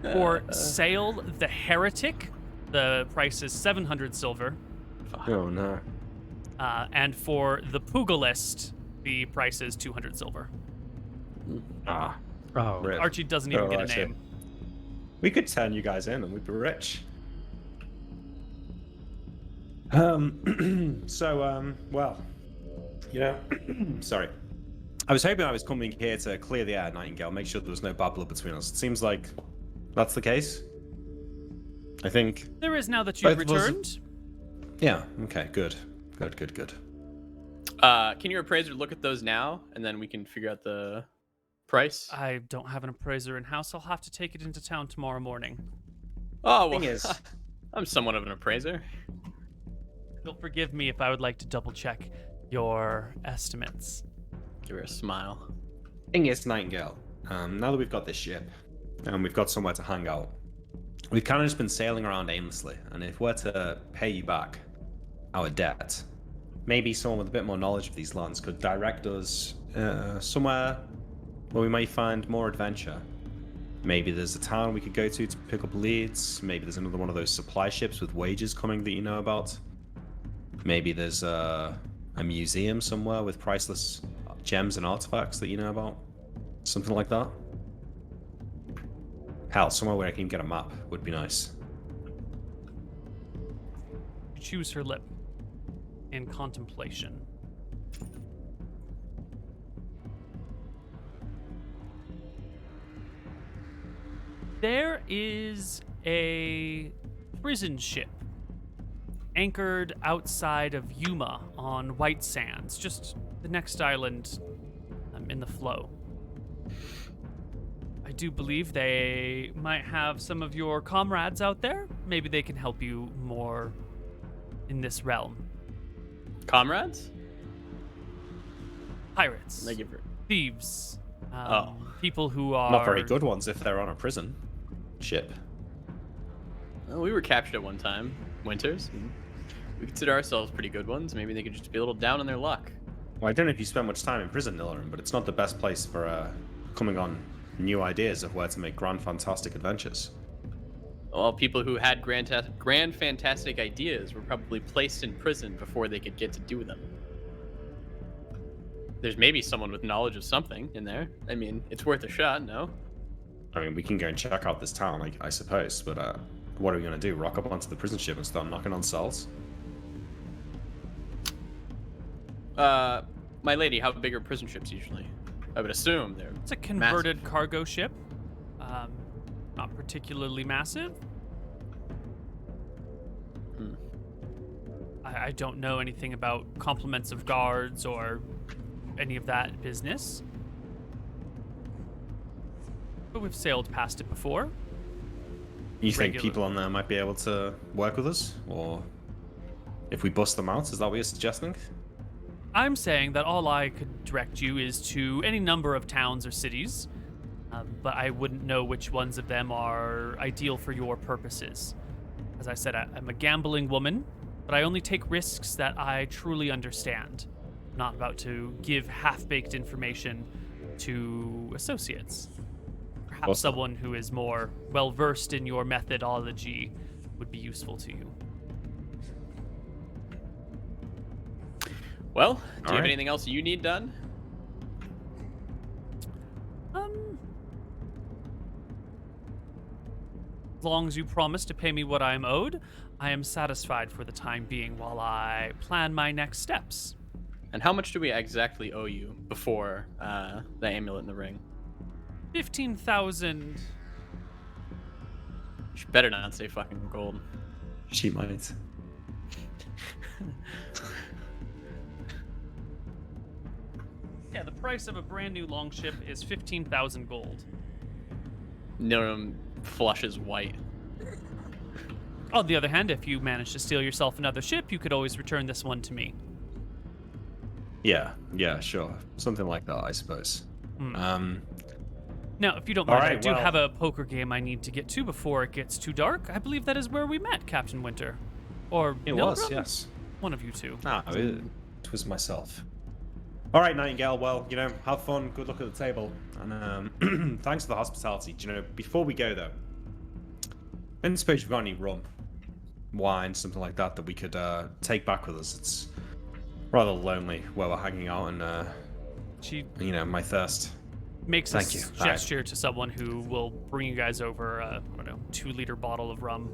For Sail the Heretic, the price is 700 silver. Oh, no. And for the Pugilist, the price is 200 silver. Ah. Oh, Rip. Archie doesn't even Oh, get a I see. name. We could turn you guys in and we'd be rich. Well, sorry. I was hoping I was coming here to clear the air, Nightingale, make sure there was no bad blood between us. It seems like that's the case. I think. There is now that you've Both of us- returned. Yeah, okay, good. Good. Can your appraiser look at those now, and then we can figure out the price? I don't have an appraiser in house. I'll have to take it into town tomorrow morning. Oh, well, Thing is- I'm somewhat of an appraiser. You'll forgive me if I would like to double check your estimates. Give her a smile. Thing is, Nightingale, now that we've got this ship and we've got somewhere to hang out, we've kind of just been sailing around aimlessly. And if we're to pay you back our debt, maybe someone with a bit more knowledge of these lands could direct us somewhere where we might find more adventure. Maybe there's a town we could go to pick up leads. Maybe there's another one of those supply ships with wages coming that you know about. Maybe there's a museum somewhere with priceless gems and artifacts that you know about. Something like that. Hell, somewhere where I can get a map would be nice. Choose her lip in contemplation. There is a prison ship anchored outside of Yuma on White Sands, just the next island in the flow. I do believe they might have some of your comrades out there. Maybe they can help you more in this realm. Comrades? Pirates, They give her. thieves, Oh. people who are Not very good ones if they're on a prison ship. Well, we were captured at one time, Winters. And we consider ourselves pretty good ones. Maybe they could just be a little down on their luck. Well, I don't know if you spend much time in prison, Nillaran, but it's not the best place for coming on new ideas of where to make grand, fantastic adventures. Well, people who had grand, fantastic ideas were probably placed in prison before they could get to do them. There's maybe someone with knowledge of something in there. I mean, it's worth a shot, no? I mean, we can go and check out this town, I suppose, but what are we going to do? Rock up onto the prison ship and start knocking on cells? My lady, how big are prison ships usually? I would assume they're It's a converted cargo ship. Not particularly massive. I don't know anything about complements of guards or any of that business. But we've sailed past it before. You think people on there might be able to work with us? Or if we bust them out, is that what you're suggesting? I'm saying that all I could direct you is to any number of towns or cities, but I wouldn't know which ones of them are ideal for your purposes. As I said, I'm a gambling woman, but I only take risks that I truly understand. I'm not about to give half-baked information to associates. Perhaps Awesome. someone who is more well-versed in your methodology would be useful to you. Well, do you have right. anything else you need done? As long as you promise to pay me what I am owed, I am satisfied for the time being while I plan my next steps. And how much do we exactly owe you before the amulet in the ring? 15,000. She better not say fucking gold. She might. Yeah, the price of a brand new longship is 15,000 gold. Niram flushes white. On the other hand, if you manage to steal yourself another ship, you could always return this one to me. Yeah, sure. Something like that, I suppose. Now, if you don't mind, I Alright, do well- have a poker game I need to get to before it gets too dark. I believe that is where we met, Captain Winter. Or It Neal was, Grumman? yes. One of you two. It was myself. All right, Nightingale. Well, have fun. Good luck at the table. And thanks for the hospitality. Before we go, though, I don't suppose you've got any rum, wine, something like that we could take back with us. It's rather lonely where we're hanging out, and She my thirst. makes Thank a you. gesture to someone who will bring you guys over a 2-liter bottle of rum.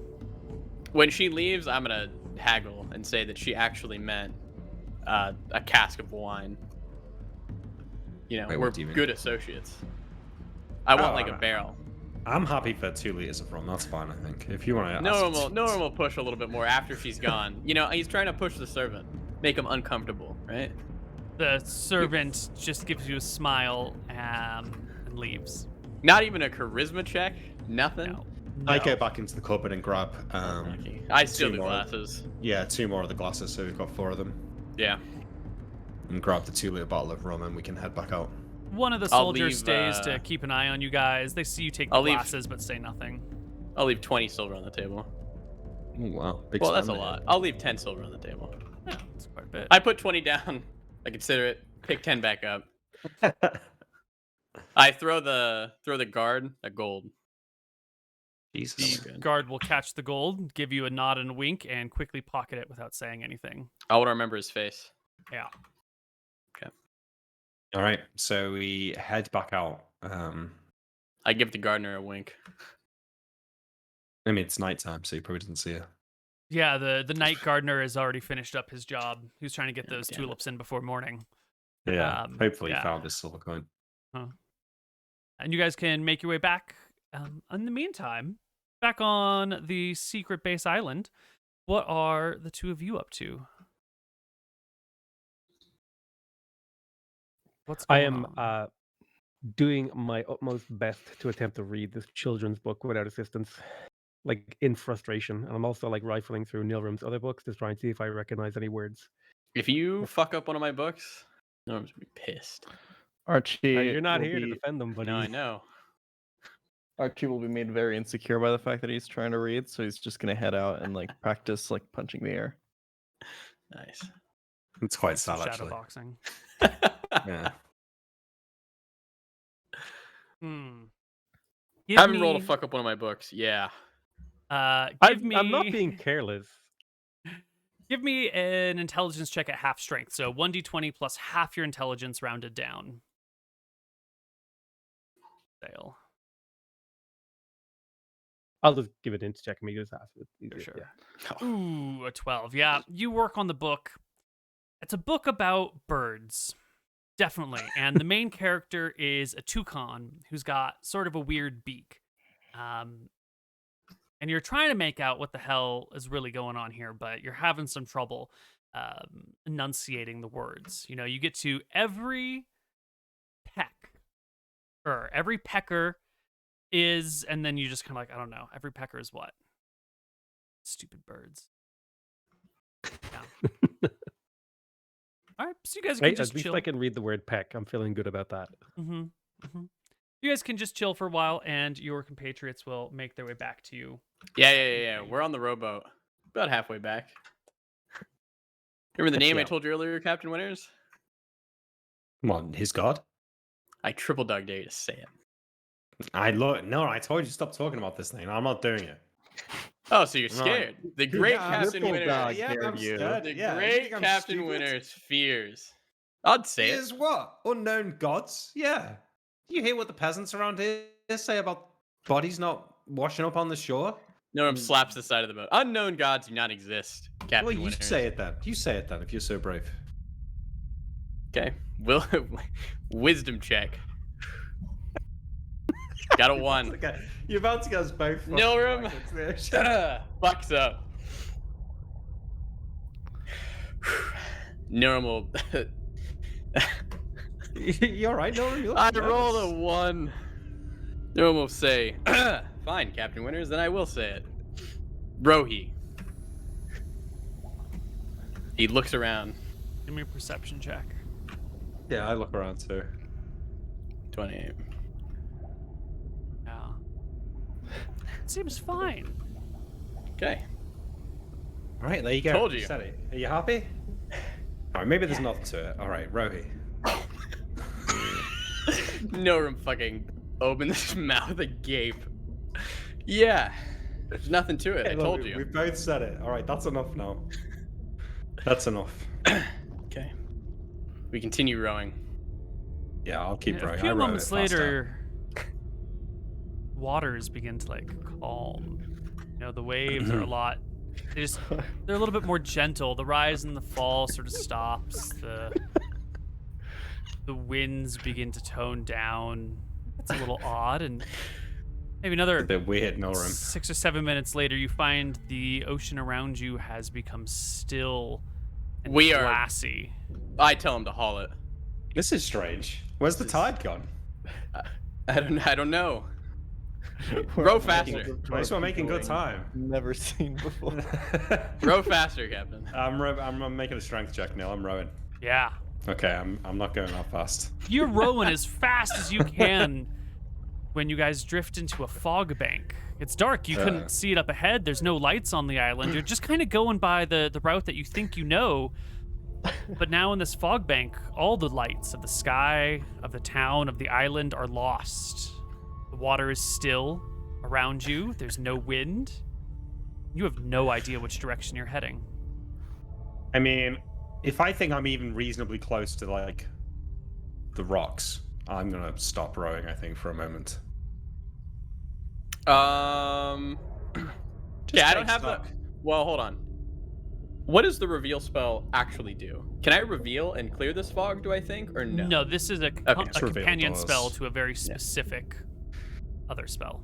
When she leaves, I'm gonna haggle and say that she actually meant a cask of wine. Wait, We're what do you mean? good associates. I want Oh, like a no. barrel. I'm happy for 2 liters of rum. That's fine, I think. If you want to. Norman will push a little bit more after she's gone. He's trying to push the servant, make him uncomfortable, right? The servant just gives you a smile and leaves. Not even a charisma check. Nothing. No. I go back into the cupboard and grab. I steal 2 the more. glasses. Yeah, 2 more of the glasses, so we've got 4 of them. Yeah. And grab the 2-liter bottle of rum, and we can head back out. One of the I'll soldiers leave, stays to keep an eye on you guys. They see you take the I'll leave- glasses but say nothing. I'll leave 20 silver on the table. Oh, wow. Big Well, that's a spender lot. I'll leave 10 silver on the table. Yeah, that's quite a bit. I put 20 down. I consider it. Pick 10 back up. here. I throw the guard a gold. Jesus. The guard will catch the gold, give you a nod and a wink, and quickly pocket it without saying anything. I want to remember his face. Yeah. All right, so we head back out. I give the gardener a wink. I mean, it's nighttime, so he probably doesn't see her. Yeah, the night gardener has already finished up his job. He was trying to get Oh, those damn it. tulips in before morning. Yeah, hopefully yeah. he found his silver coin. And you guys can make your way back. In the meantime, back on the secret base island, what are the two of you up to? What's I going am on? doing my utmost best to attempt to read this children's book without assistance, like in frustration. And I'm also like rifling through Nilram's other books to try and see if I recognize any words. If you fuck up one of my books, Norm's gonna be pissed. Archie, You're not will here to be- defend them, buddy. No, I know. Archie will be made very insecure by the fact that he's trying to read, so he's just gonna head out and like practice like punching the air. Nice. It's quite Some sad, shadow actually. boxing. Yeah. Give Haven't rolled a me- fuck up one of my books. Yeah. Give me. I'm not being careless. Give me an intelligence check at half strength. So 1d20 plus half your intelligence rounded down. Fail. I'll just give it into check and make it half. It's For easier, sure. Ooh, a 12. Yeah, you work on the book. It's a book about birds. Definitely. And the main character is a toucan who's got sort of a weird beak. And you're trying to make out what the hell is really going on here, but you're having some trouble enunciating the words. You know, you get to every peck, or every pecker is, and then you just kind of like, I don't know, every pecker is what? Stupid birds. Yeah. All right, so you guys can Hey, just at least chill. I can read the word peck. I'm feeling good about that. Mm-hmm. Mm-hmm. You guys can just chill for a while, and your compatriots will make their way back to you. Yeah. We're on the rowboat. About halfway back. Remember the name I Yeah. told you earlier, Captain Winters? Come on, his god. I triple dog dare you to say it. I told you to stop talking about this thing. I'm not doing it. Oh, so you're Right. scared. The great Yeah, Captain triple Winters. dog Yeah, dared I'm you. scared. The Yeah, you great think I'm Captain stupid? Winters fears. I'd say it. Is what? Unknown gods? Yeah. You hear what the peasants around here say about bodies not washing up on the shore? Noam slaps the side of the boat. Unknown gods do not exist, Captain Well, you Winters. say it then. You say it then if you're so brave. Okay. Wisdom check. Got a 1. Okay, you're about to get us both. fucked Nilram. back into the ocean. Fucks up. Nilram will. You're right, Nilram. You look I nervous. rolled a 1. Nilram will say, "Fine, Captain Winters, then I will say it." Rohi. He looks around. Give me a perception check. Yeah, I look around too. 28. Yeah. Seems fine. Okay. All right, there you go. Told you. Said it. Are you happy? All right, maybe there's nothing to it. All right, Rohi. Nilram fucking opened his mouth agape. Yeah. There's nothing to it. I told you. We both said it. All right, that's enough now. That's enough. Okay. We continue rowing. Yeah, I'll keep rowing. A few I row moments it faster. later, waters begin to like calm. You know, the waves are a lot. They're a little bit more gentle. The rise and the fall sort of stops. The winds begin to tone down. It's a little odd, and maybe another A bit weird, Nilram. 6 or 7 minutes later, you find the ocean around you has become still and We are- glassy. I tell him to haul it. This is strange. Where's the tide gone? I don't know. We're Row making faster. good At least we're making good going time. Never seen before. Row faster, Captain. I'm making a strength check, Neil. I'm rowing. Yeah. Okay, I'm not going that fast. You're rowing as fast as you can when you guys drift into a fog bank. It's dark. You couldn't see it up ahead. There's no lights on the island. You're just kind of going by the route that you think you know. But now in this fog bank, all the lights of the sky, of the town, of the island are lost. The water is still around you. There's no wind. You have no idea which direction you're heading. I mean, if I think I'm even reasonably close to like the rocks, I'm gonna stop rowing. I think for a moment. Yeah, I don't have the. stuck. Well, hold on. What does the reveal spell actually do? Can I reveal and clear this fog? Do I think or no? No, this is a It's revealed companion to us. spell to a very specific other spell.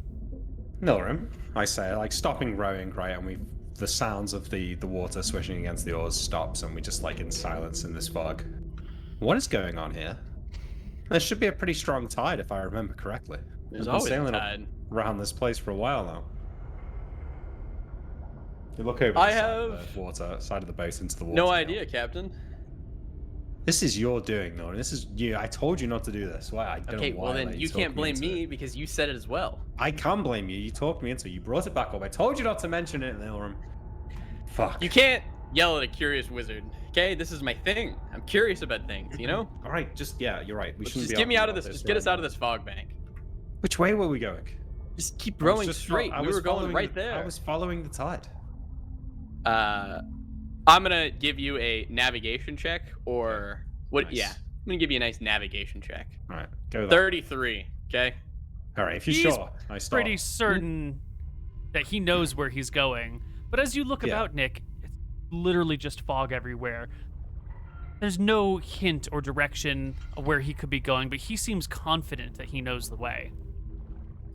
Nilram, I say, like stopping rowing, right? And the sounds of the water swishing against the oars stops, and we just like in silence in this fog. What is going on here? There should be a pretty strong tide, if I remember correctly. There's I've been always a sailing tide. around this place for a while now. You look over I the side of have the water, side of the boat into the water. No now. idea, Captain. This is your doing, Nilram. This is you. I told you not to do this. Why? I don't Okay, know why. well then like, you talked can't blame into me it. because you said it as well. I can blame you. You talked me into it. You brought it back up. I told you not to mention it, Nilram. Fuck. You can't yell at a curious wizard. Okay, this is my thing. I'm curious about things, you know? All right, yeah, you're right. We shouldn't Just be get me arguing out of about this. Just get us right out of this fog bank. now. Which way were we going? Just keep I was rowing just straight. I We was were going following right the- there. I was following the tide. I'm gonna give you a navigation check, or what? Nice. Yeah, I'm gonna give you a nice navigation check. All right, go with that. 33. Okay. All right, if you're He's sure, I stop. pretty certain that he knows where he's going. But as you look Yeah. about, Nick, it's literally just fog everywhere. There's no hint or direction of where he could be going, but he seems confident that he knows the way.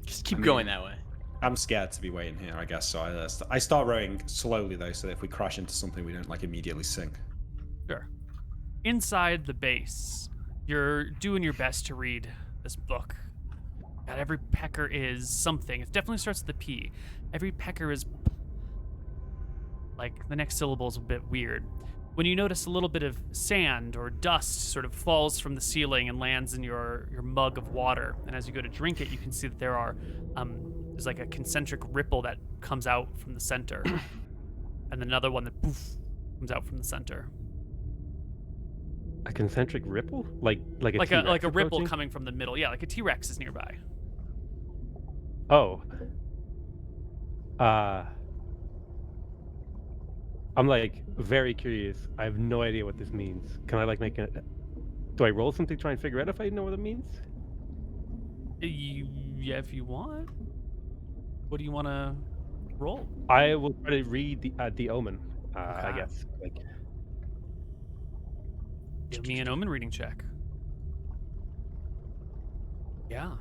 Just keep going that way. I'm scared to be waiting here, I guess. So I start rowing slowly though, so that if we crash into something, we don't like immediately sink. Sure. Inside the base, you're doing your best to read this book. God, every pecker is something. It definitely starts with a P. Every pecker is like the next syllable is a bit weird. When you notice a little bit of sand or dust sort of falls from the ceiling and lands in your mug of water, and as you go to drink it, you can see that there's like a concentric ripple that comes out from the center, and another one that poof comes out from the center. A concentric ripple, like a Like T-Rex a ripple approaching? coming from the middle. Yeah, like a T-Rex is nearby. Oh. I'm like very curious. I have no idea what this means. Can I like make a? Do I roll something to try and figure out if I know what it means? Yeah, if you want. What do you want to roll? I will try to read the omen. I Okay. guess. Like, Give me an omen reading check. Yeah.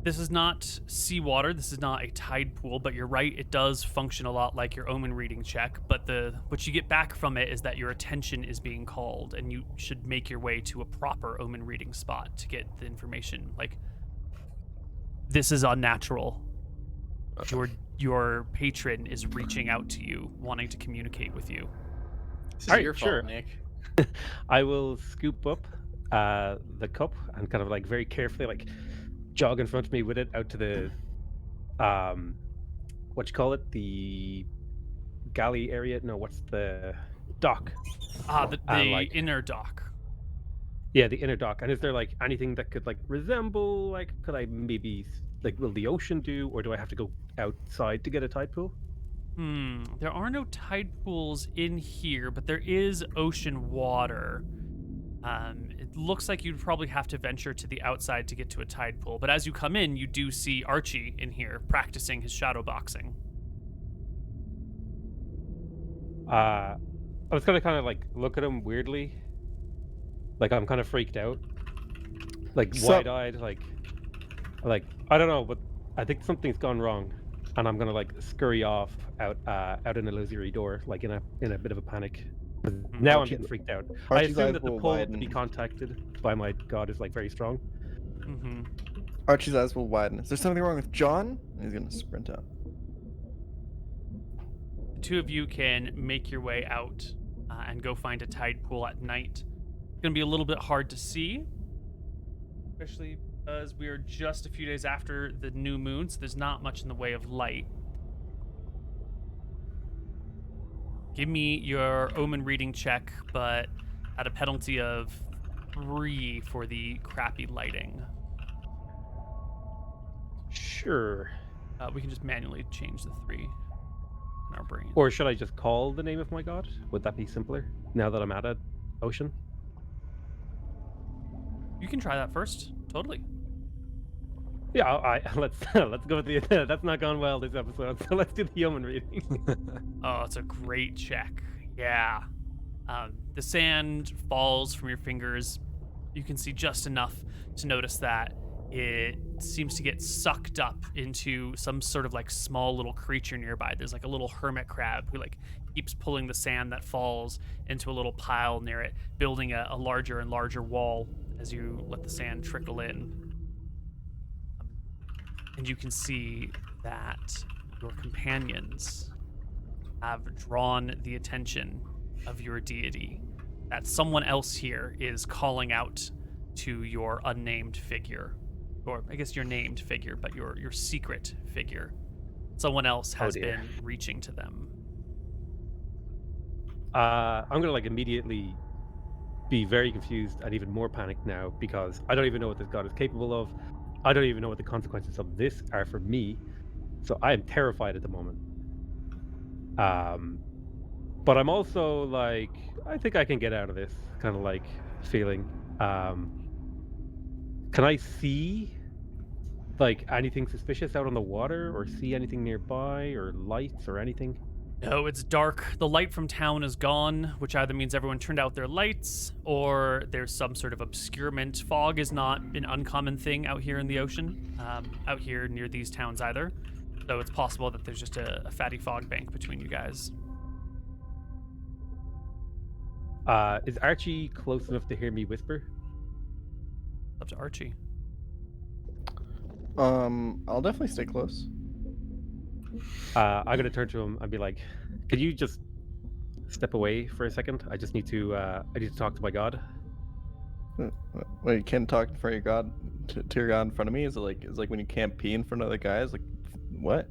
This is not seawater. This is not a tide pool, but you're right. It does function a lot like your omen reading check. But what you get back from it is that your attention is being called, and you should make your way to a proper omen reading spot to get the information. Like, this is unnatural. Your patron is reaching out to you, wanting to communicate with you. This is Alright, your sure. fault, Nick. I will scoop up the cup and kind of like very carefully like jog in front of me with it out to the what you call it, the galley area. No, what's the dock? The like- inner dock. Yeah, the inner dock. And is there like anything that could like resemble, like, could I maybe like, will the ocean do, or do I have to go outside to get a tide pool? There are no tide pools in here, but there is ocean water. It looks like you'd probably have to venture to the outside to get to a tide pool. But as you come in, you do see Archie in here practicing his shadow boxing. I was gonna kind of like look at him weirdly, like I'm kind of freaked out, like So- wide-eyed, like I don't know, but I think something's gone wrong, and I'm gonna like scurry off out an illusory door, like in a bit of a panic. Now I'm Archie- getting freaked out. I Archie's assume eyes that the will pull to be widen. contacted by my god is like very strong. Mm-hmm. Archie's eyes will widen. Is there something wrong with John? And he's gonna sprint out. The two of you can make your way out and go find a tide pool at night. It's going to be a little bit hard to see, especially because we are just a few days after the new moon, so there's not much in the way of light. Give me your omen reading check, but at a penalty of 3 for the crappy lighting. Sure. We can just manually change the 3 in our brain. Or should I just call the name of my god? Would that be simpler now that I'm at an ocean? You can try that first. Totally. Yeah, let's go with the. That's not gone well this episode, so let's do the omen reading. Oh, it's a great check. Yeah. The sand falls from your fingers. You can see just enough to notice that it seems to get sucked up into some sort of like small little creature nearby. There's like a little hermit crab who like keeps pulling the sand that falls into a little pile near it, building a larger and larger wall as you let the sand trickle in. And you can see that your companions have drawn the attention of your deity. That someone else here is calling out to your unnamed figure. Or I guess your named figure, but your secret figure. Someone else has dear. been reaching to them. I'm gonna like immediately be very confused and even more panicked now because I don't even know what this god is capable of. I don't even know what the consequences of this are for me. So I am terrified at the moment. But I'm also like, I think I can get out of this kind of like feeling. Can I see like anything suspicious out on the water, or see anything nearby, or lights or anything? No, it's dark. The light from town is gone, which either means everyone turned out their lights or there's some sort of obscurement. Fog is not an uncommon thing out here in the ocean, out here near these towns either. So it's possible that there's just a fatty fog bank between you guys. Is Archie close enough to hear me whisper? Up to Archie. I'll definitely stay close. I'm gonna turn to him and be like, "Could you just step away for a second? I just need to. I need to talk to my god." Well, you can't talk in front of your god to your god in front of me. Is it like when you can't pee in front of other guys? Like, what?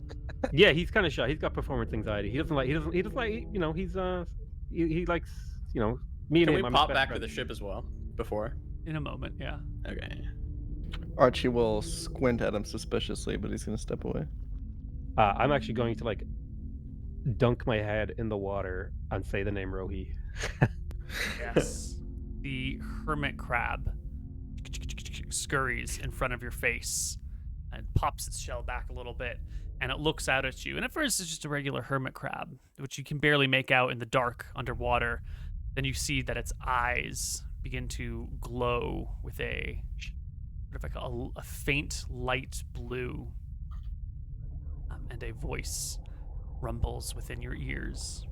Yeah, he's kind of shy. He's got performance anxiety. He doesn't like. You know. He's he likes. You know. Me and Can him. we I'm his pop best back to friend. the ship as well before? In a moment, yeah. Okay. Archie will squint at him suspiciously, but he's gonna step away. I'm actually going to like dunk my head in the water and say the name Rohi. Yes. The hermit crab scurries in front of your face and pops its shell back a little bit, and it looks out at you. And at first, it's just a regular hermit crab, which you can barely make out in the dark underwater. Then you see that its eyes begin to glow with a sort of like a faint light blue, and a voice rumbles within your ears.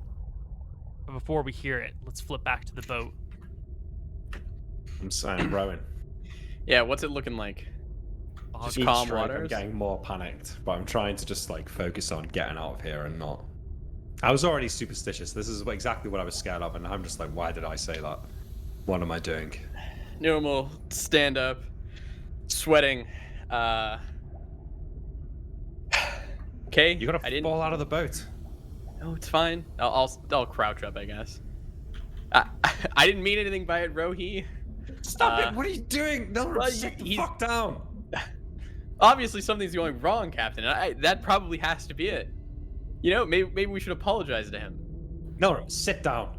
But before we hear it, let's flip back to the boat. I'm saying rowing. Yeah, what's it looking like? Just Each calm stroke, I'm waters? getting more panicked, but I'm trying to just like focus on getting out of here and not. I was already superstitious. This is exactly what I was scared of, and I'm just like, why did I say that? What am I doing? Neal will stand up, sweating. Okay. You gotta I didn't. fall out of the boat. No, it's fine. I'll crouch up, I guess. I didn't mean anything by it, Rohi. Stop it! What are you doing? No, well, sit the he's- fuck down. Obviously, something's going wrong, Captain. That probably has to be it. You know, maybe we should apologize to him. No, sit down.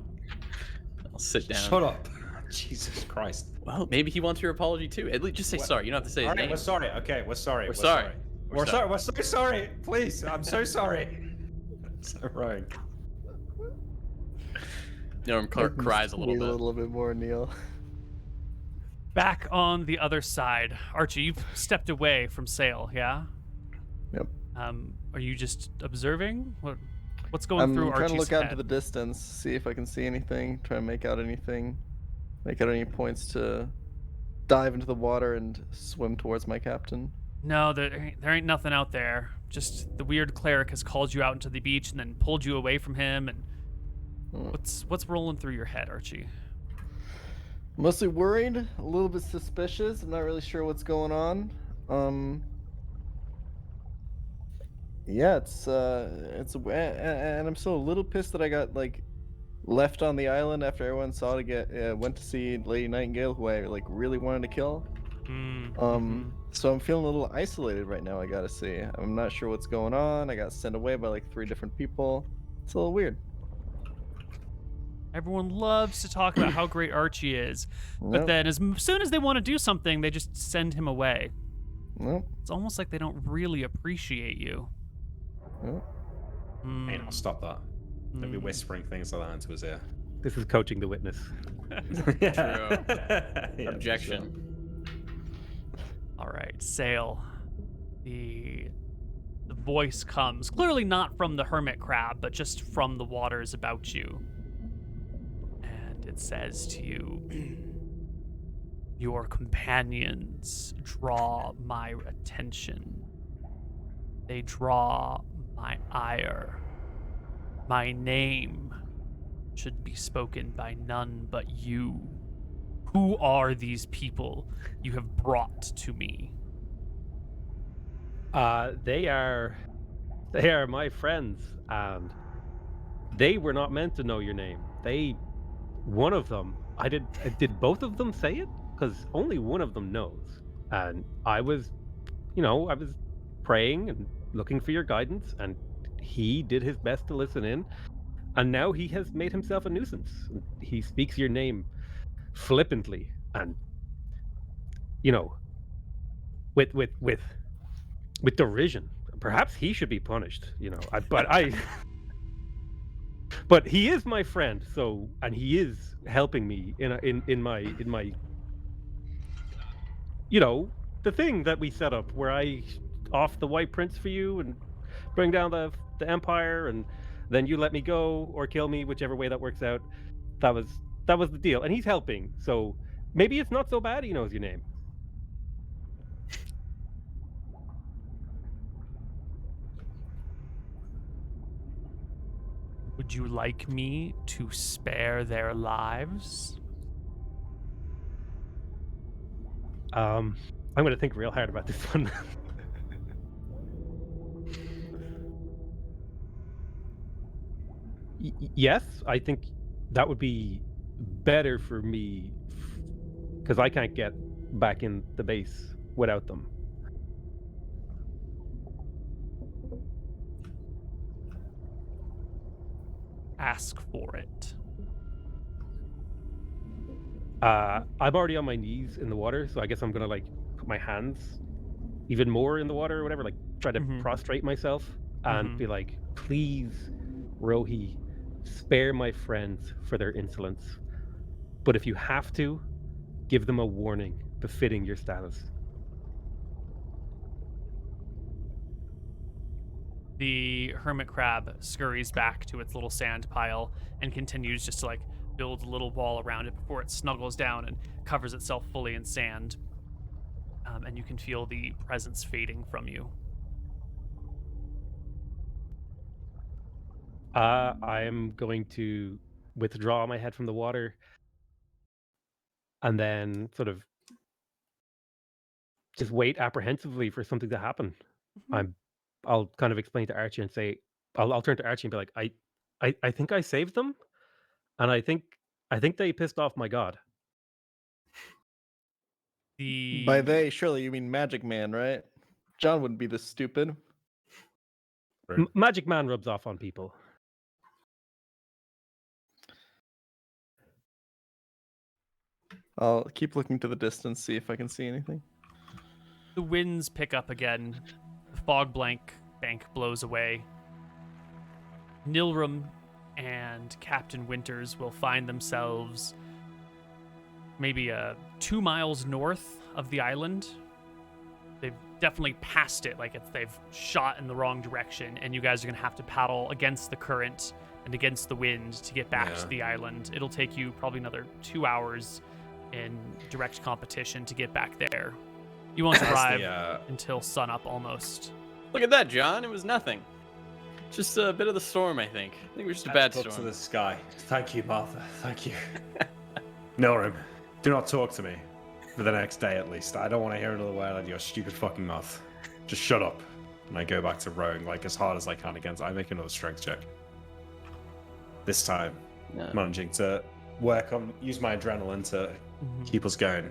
I'll sit down. Shut up. Jesus Christ. Well, maybe he wants your apology too. At least just say sorry. You don't have to say his All right, name. we're sorry. Okay, we're sorry. We're sorry. We're sorry. We're so sorry. Please, I'm so sorry. So wrong. Norm Clark cries a little Me bit. A little bit more, Neal. Back on the other side, Archie, you've stepped away from sail, yeah? Yep. Are you just observing? What's going through I'm trying Archie's to look out head? into the distance, see if I can see anything, try and make out anything, make out any points to dive into the water and swim towards my captain. No, there ain't nothing out there. Just the weird cleric has called you out into the beach and then pulled you away from him. And what's rolling through your head, Archie? Mostly worried, a little bit suspicious. I'm not really sure what's going on. Yeah, it's and I'm still a little pissed that I got like left on the island after everyone saw to went to see Lady Nightingale, who I like really wanted to kill. So I'm feeling a little isolated right now, I gotta say. I'm not sure what's going on. I got sent away by like 3 different people. It's a little weird. Everyone loves to talk about how great Archie is, but Yep. then as soon as they want to do something, they just send him away. Nope. It's almost like they don't really appreciate you. Nope. Hey, I'll stop that. Don't be whispering things like that into his ear. This is coaching the witness. Yeah, Objection. All right, sail. The voice comes clearly not from the hermit crab, but just from the waters about you. And it says to you, your companions draw my attention. They draw my ire. My name should be spoken by none but you. Who are these people you have brought to me? They are my friends, and they were not meant to know your name. One of them, did both of them say it? Because only one of them knows. And I was praying and looking for your guidance, and he did his best to listen in. And now he has made himself a nuisance. He speaks your name flippantly and, you know, with derision. Perhaps he should be punished, you know. But he is my friend, so, and he is helping me in my you know, the thing that we set up where I off the White Prince for you and bring down the Empire, and then you let me go or kill me, whichever way that works out. That was the deal, and he's helping. So maybe it's not so bad. He knows your name. Would you like me to spare their lives? I'm going to think real hard about this one. Yes, I think that would be better for me because I can't get back in the base without them. Ask for it. I'm already on my knees in the water, so I guess I'm gonna like put my hands even more in the water or whatever, like try to prostrate myself and be like, please, Rohi, spare my friends for their insolence. But if you have to, give them a warning befitting your status. The hermit crab scurries back to its little sand pile and continues just to like build a little wall around it before it snuggles down and covers itself fully in sand. And you can feel the presence fading from you. I'm going to withdraw my head from the water and then sort of just wait apprehensively for something to happen. I'll kind of explain to Archie and say, I'll turn to Archie and be like, I think I saved them, and I think they pissed off my god. By they, surely you mean Magic Man, right? John wouldn't be this stupid. Magic Man rubs off on people. I'll keep looking to the distance, see if I can see anything. The winds pick up again. The fog bank blows away. Nilram and Captain Winters will find themselves maybe 2 miles north of the island. They've definitely passed it, like they've shot in the wrong direction, and you guys are going to have to paddle against the current and against the wind to get back to the island. It'll take you probably another 2 hours in direct competition to get back there. You won't arrive until sunup almost. Look at that, John. It was nothing. Just a bit of the storm, I think. I think we're just a bad storm. To the sky. Thank you, Martha. Thank you. Nilrim, do not talk to me for the next day at least. I don't want to hear another word out of your stupid fucking mouth. Just shut up. And I go back to rowing like as hard as I can against. I make another strength check. This time, managing to use my adrenaline to keep us going.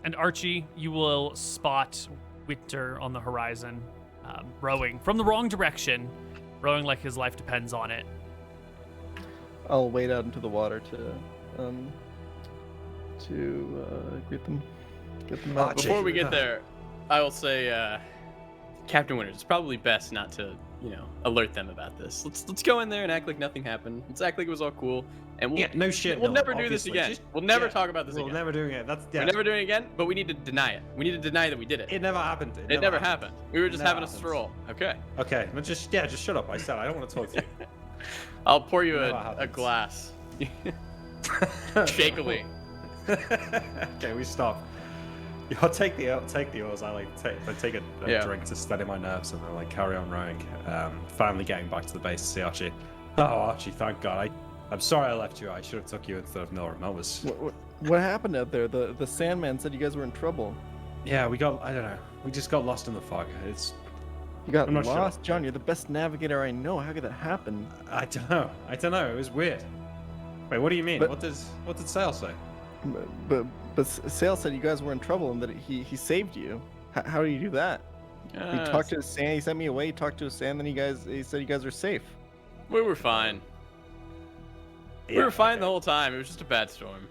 And Archie, you will spot Winter on the horizon, rowing from the wrong direction, rowing like his life depends on it. I'll wade out into the water to get them out. Before we get there, I will say, Captain Winters, it's probably best not to, alert them about this. Let's go in there and act like nothing happened. Let's act like it was all cool. And no shit. We'll never do this again. We'll never talk about this again. We're never doing it. We're never doing it again, but we need to deny it. We need to deny that we did it. It never happened. It never happened. We were just having a stroll. Okay. Okay, but just shut up. I said I don't want to talk to you. I'll pour you a glass. Shakily. Okay, we stop. I'll take the oars. I take a drink to steady my nerves and then carry on rowing. Finally getting back to the base to see Archie. Oh, Archie, thank God. I'm sorry I left you. I should have took you instead of Nilrim. That was... What happened out there? The Sandman said you guys were in trouble. Yeah, I don't know. We just got lost in the fog. You got lost? Sure. John, you're the best navigator I know. How could that happen? I don't know. It was weird. Wait, what do you mean? What did Sale say? But Sale said you guys were in trouble and that he saved you. How do you do that? He talked to his sand. He sent me away. He talked to his sand. Then he said you guys are safe. We were fine. We were fine the whole time. It was just a bad storm.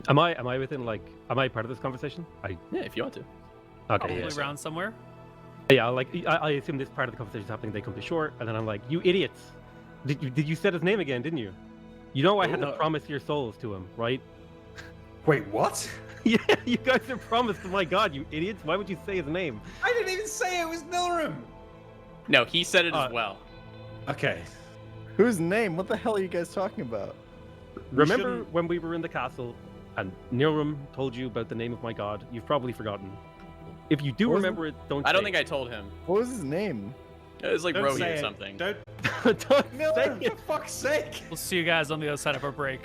Am I within like? Am I part of this conversation? Yeah, if you want to. Okay. Probably Yeah. around somewhere. Yeah. Like I assume this part of the conversation is happening. They come to shore, and then I'm like, you idiots! Did you set his name again? Didn't you? You know I had to promise your souls to him, right? Wait, what? Yeah, you guys are promised. My God, you idiots! Why would you say his name? I didn't even say it was Nilrim. No, he said it as well. Okay. Whose name? What the hell are you guys talking about? Remember shouldn't- when we were in the castle and Nilrim told you about the name of my god? You've probably forgotten. If you do Wasn't- remember it, don't. I don't say think I told him. What was his name? It was like Don't Rohi say or it. something. Don't. Don't say Nilrim, it. for fuck's sake. We'll see you guys on the other side of our break.